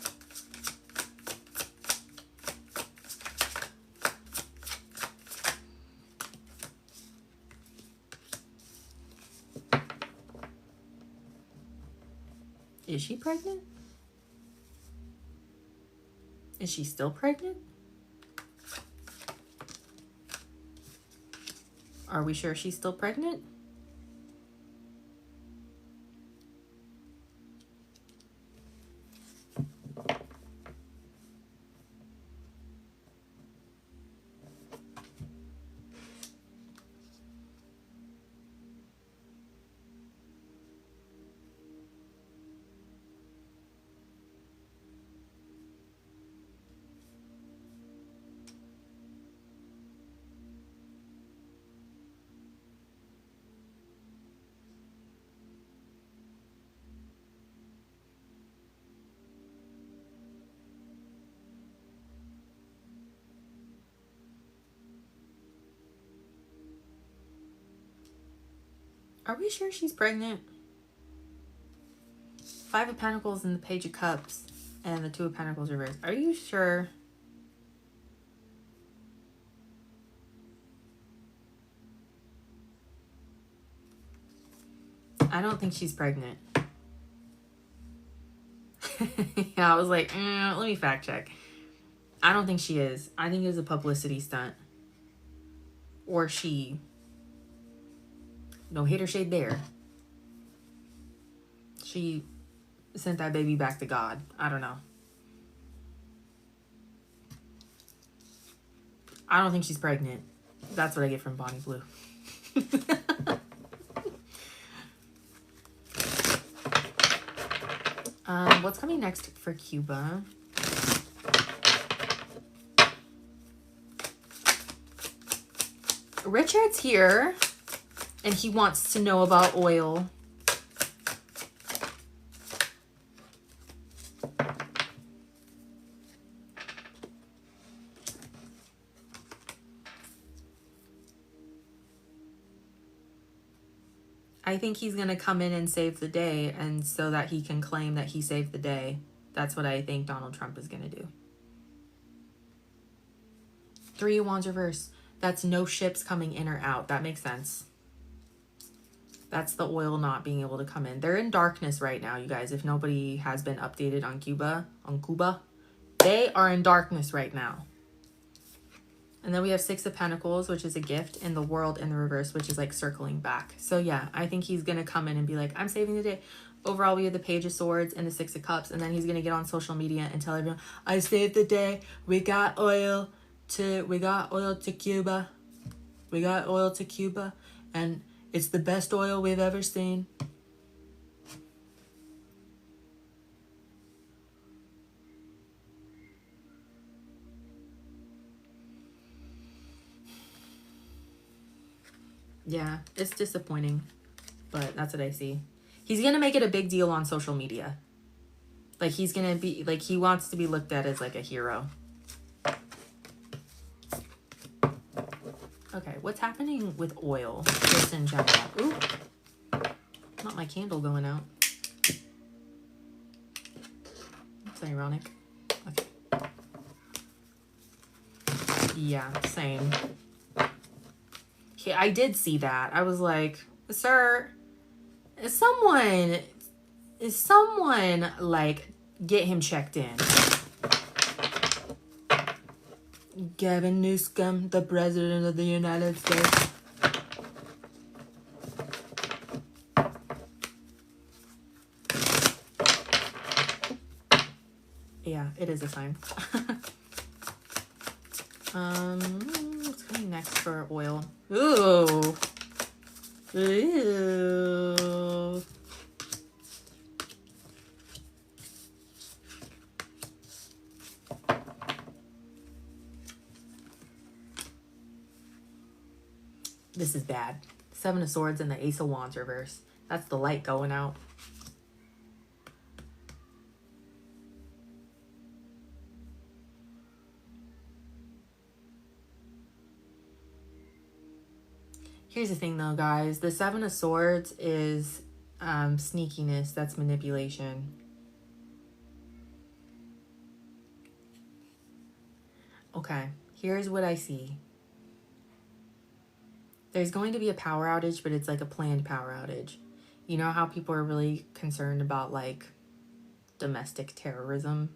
Is she pregnant? Is she still pregnant? Are we sure she's still pregnant? Are we sure she's pregnant? Five of Pentacles and the Page of Cups and the Two of Pentacles reversed. Are you sure? I don't think she's pregnant. Yeah, I was like, let me fact check. I don't think she is. I think it was a publicity stunt. Or she... No hate or shade there. She sent that baby back to God. I don't know. I don't think she's pregnant. That's what I get from Bonnie Blue. What's coming next for Cuba? Richard's here, and he wants to know about oil. I think he's going to come in and save the day, and so that he can claim that he saved the day. That's what I think Donald Trump is going to do. 3 of Wands reverse. That's no ships coming in or out. That makes sense. That's the oil not being able to come in. They're in darkness right now, you guys. If nobody has been updated on Cuba, they are in darkness right now. And then we have 6 of Pentacles, which is a gift, and the World in the reverse, which is like circling back. So yeah, I think he's going to come in and be like, I'm saving the day. Overall, we have the Page of Swords and the 6 of Cups. And then he's going to get on social media and tell everyone, I saved the day. We got oil to Cuba. We got oil to Cuba. And it's the best oil we've ever seen. Yeah, it's disappointing, but that's what I see. He's going to make it a big deal on social media. Like, he's going to be, like, he wants to be looked at as, like, a hero. Okay, what's happening with oil, just in general? Ooh, not my candle going out. That's ironic. Okay. Yeah, same. Okay, I did see that. I was like, sir, is someone like, get him checked in? Gavin Newsom, the President of the United States. Yeah, it is a sign. What's coming next for oil? Ooh. Ooh. This is bad. 7 of Swords and the Ace of Wands reverse. That's the light going out. Here's the thing though, guys. The 7 of Swords is sneakiness. That's manipulation. Okay, here's what I see. There's going to be a power outage, but it's like a planned power outage. You know how people are really concerned about like domestic terrorism?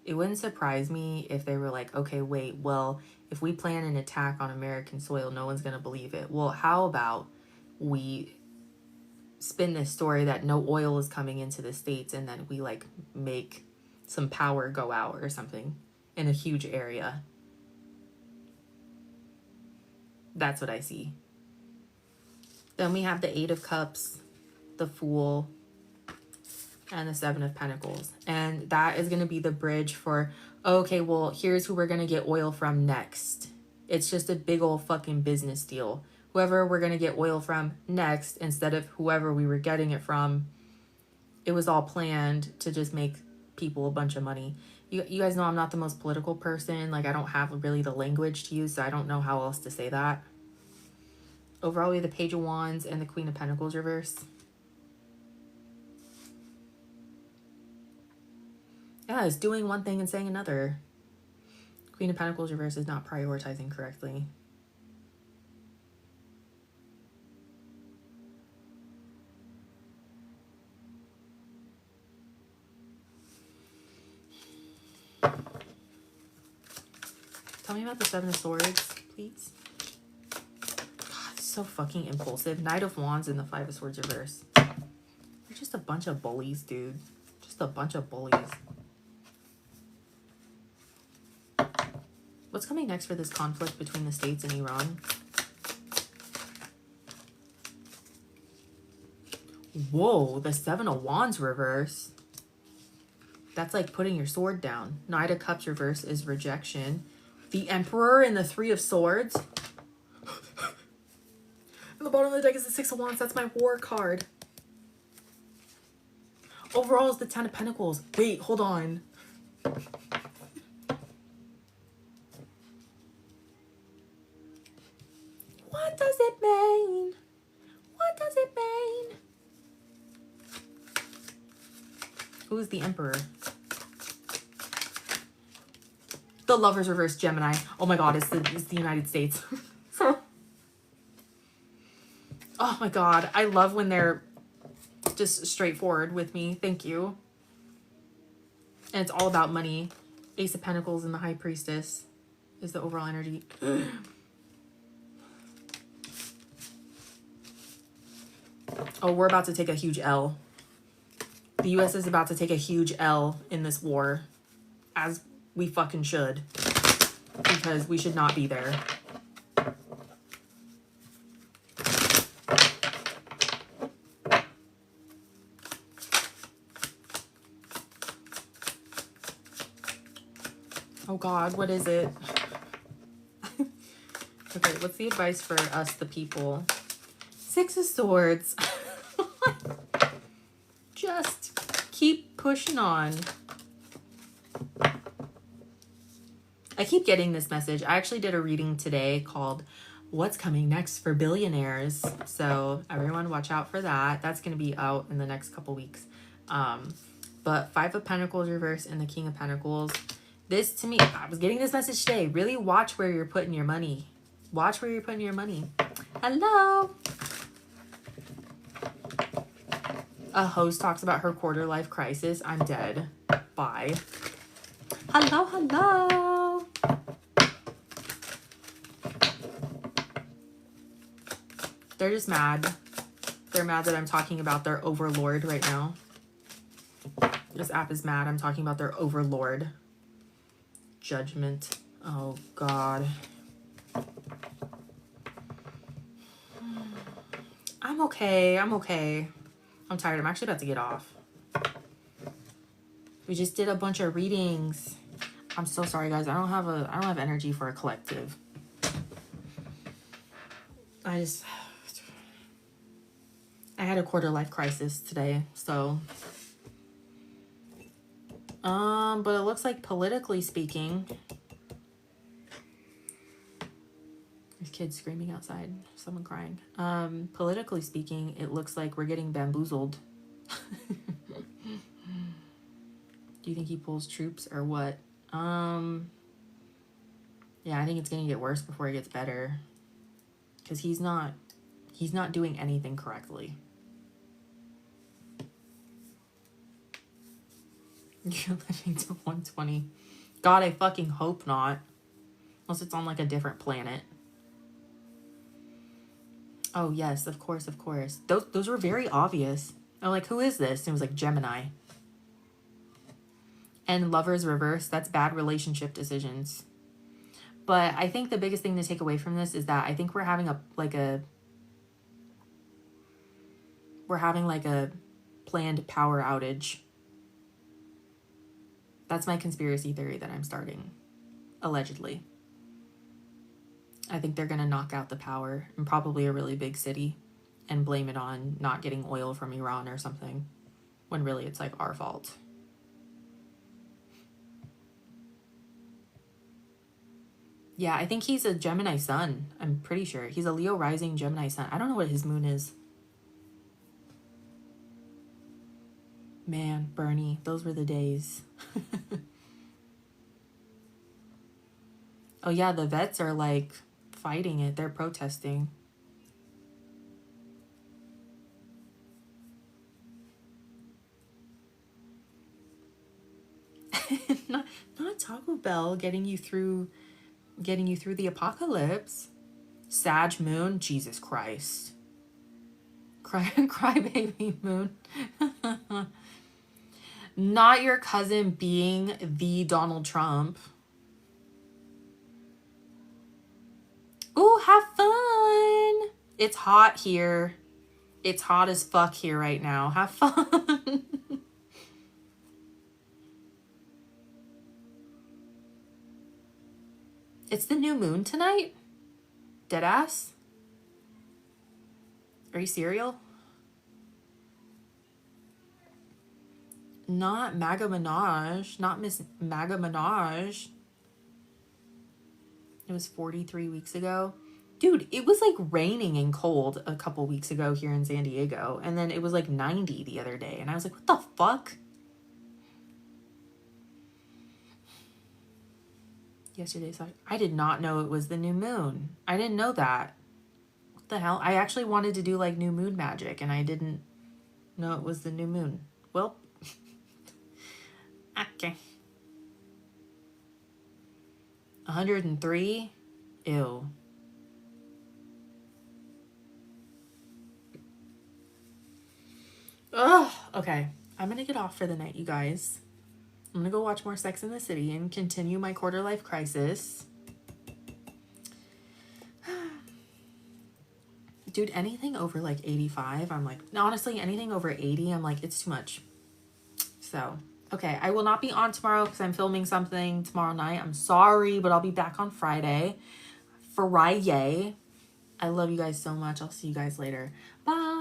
It wouldn't surprise me if they were like, okay, wait, well, if we plan an attack on American soil, no one's going to believe it. Well, how about we spin this story that no oil is coming into the States, and then we like make some power go out or something in a huge area. That's what I see. Then we have the 8 of Cups, the Fool, and the 7 of Pentacles. And that is going to be the bridge for, okay, well, here's who we're going to get oil from next. It's just a big old fucking business deal. Whoever we're going to get oil from next, instead of whoever we were getting it from, it was all planned to just make people a bunch of money. You guys know I'm not the most political person. Like, I don't have really the language to use, so I don't know how else to say that. Overall, we have the Page of Wands and the Queen of Pentacles reverse. Yeah, it's doing one thing and saying another. Queen of Pentacles reverse is not prioritizing correctly. Tell me about the Seven of Swords, please. God, so fucking impulsive. Knight of Wands and the Five of Swords reverse. You're just a bunch of bullies, dude. Just a bunch of bullies. What's coming next for this conflict between the States and Iran? Whoa, the Seven of Wands reverse. That's like putting your sword down. Knight of Cups reverse is rejection. The Emperor and the Three of Swords. And the bottom of the deck is the Six of Wands. That's my war card. Overall is the Ten of Pentacles. Wait, hold on. What does it mean? What does it mean? Who is the Emperor? The Lovers reverse, Gemini. Oh my god, it's the United States. Oh my god, I love when they're just straightforward with me. Thank you. And it's all about money. Ace of Pentacles and the High Priestess is the overall energy. Oh, we're about to take a huge L. The US is about to take a huge L in this war. As we fucking should. Because we should not be there. Oh god, what is it? Okay, what's the advice for us, the people? Six of Swords. Just keep pushing on. I keep getting this message. I actually did a reading today called What's Coming Next for Billionaires. So everyone watch out for that. That's going to be out in the next couple weeks. But Five of Pentacles reverse and the King of Pentacles. This, to me, I was getting this message today. Really watch where you're putting your money. Watch where you're putting your money. Hello. A host talks about her quarter life crisis. I'm dead. Bye. Hello, hello. They're just mad. They're mad that I'm talking about their overlord right now. This app is mad. I'm talking about their overlord. Judgment. Oh, God. I'm okay. I'm okay. I'm tired. I'm actually about to get off. We just did a bunch of readings. I'm so sorry, guys. I don't have energy for a collective. I had a quarter life crisis today, so but it looks like politically speaking, there's kids screaming outside, someone crying. Politically speaking, it looks like we're getting bamboozled. Do you think he pulls troops or what? Yeah, I think it's gonna get worse before it gets better. Because he's not doing anything correctly. You're living to 120. God, I fucking hope not. Unless it's on like a different planet. Oh yes, of course, of course. Those were very obvious. I'm like, who is this? And it was like Gemini. And Lovers reverse, that's bad relationship decisions. But I think the biggest thing to take away from this is that I think we're having a planned power outage. That's my conspiracy theory that I'm starting. Allegedly. I think they're going to knock out the power in probably a really big city and blame it on not getting oil from Iran or something. When really it's like our fault. Yeah, I think he's a Gemini sun. I'm pretty sure. He's a Leo rising Gemini sun. I don't know what his moon is. Man, Bernie, those were the days. Oh yeah, the vets are like fighting it. They're protesting. not Taco Bell getting you through Getting you through the apocalypse. Sag moon, Jesus Christ. Cry baby moon. Not your cousin being the Donald Trump. Ooh, have fun. It's hot here. It's hot as fuck here right now. Have fun. It's the new moon tonight? Deadass? Are you serial? Not Maga Minaj. Not Miss Maga Minaj. It was 43 weeks ago. Dude, it was like raining and cold a couple weeks ago here in San Diego. And then it was like 90 the other day. And I was like, what the fuck? Yesterday, so I did not know it was the new moon. I didn't know that. What the hell? I actually wanted to do like new moon magic and I didn't know it was the new moon. Well, okay. 103? Ew. Ugh. Okay. I'm gonna get off for the night, you guys. I'm gonna go watch more Sex in the City and continue my quarter life crisis. Dude, anything over like 85, I'm like, honestly, anything over 80, I'm like, it's too much. So, okay, I will not be on tomorrow because I'm filming something tomorrow night. I'm sorry, but I'll be back on Friday. Friday. I love you guys so much. I'll see you guys later. Bye.